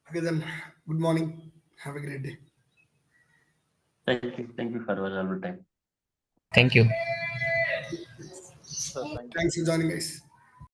[SPEAKER 1] Okay then, good morning. Have a great day.
[SPEAKER 3] Thank you for your valuable time.
[SPEAKER 8] Thank you.
[SPEAKER 5] Sir, thank you.
[SPEAKER 1] Thanks for joining, guys.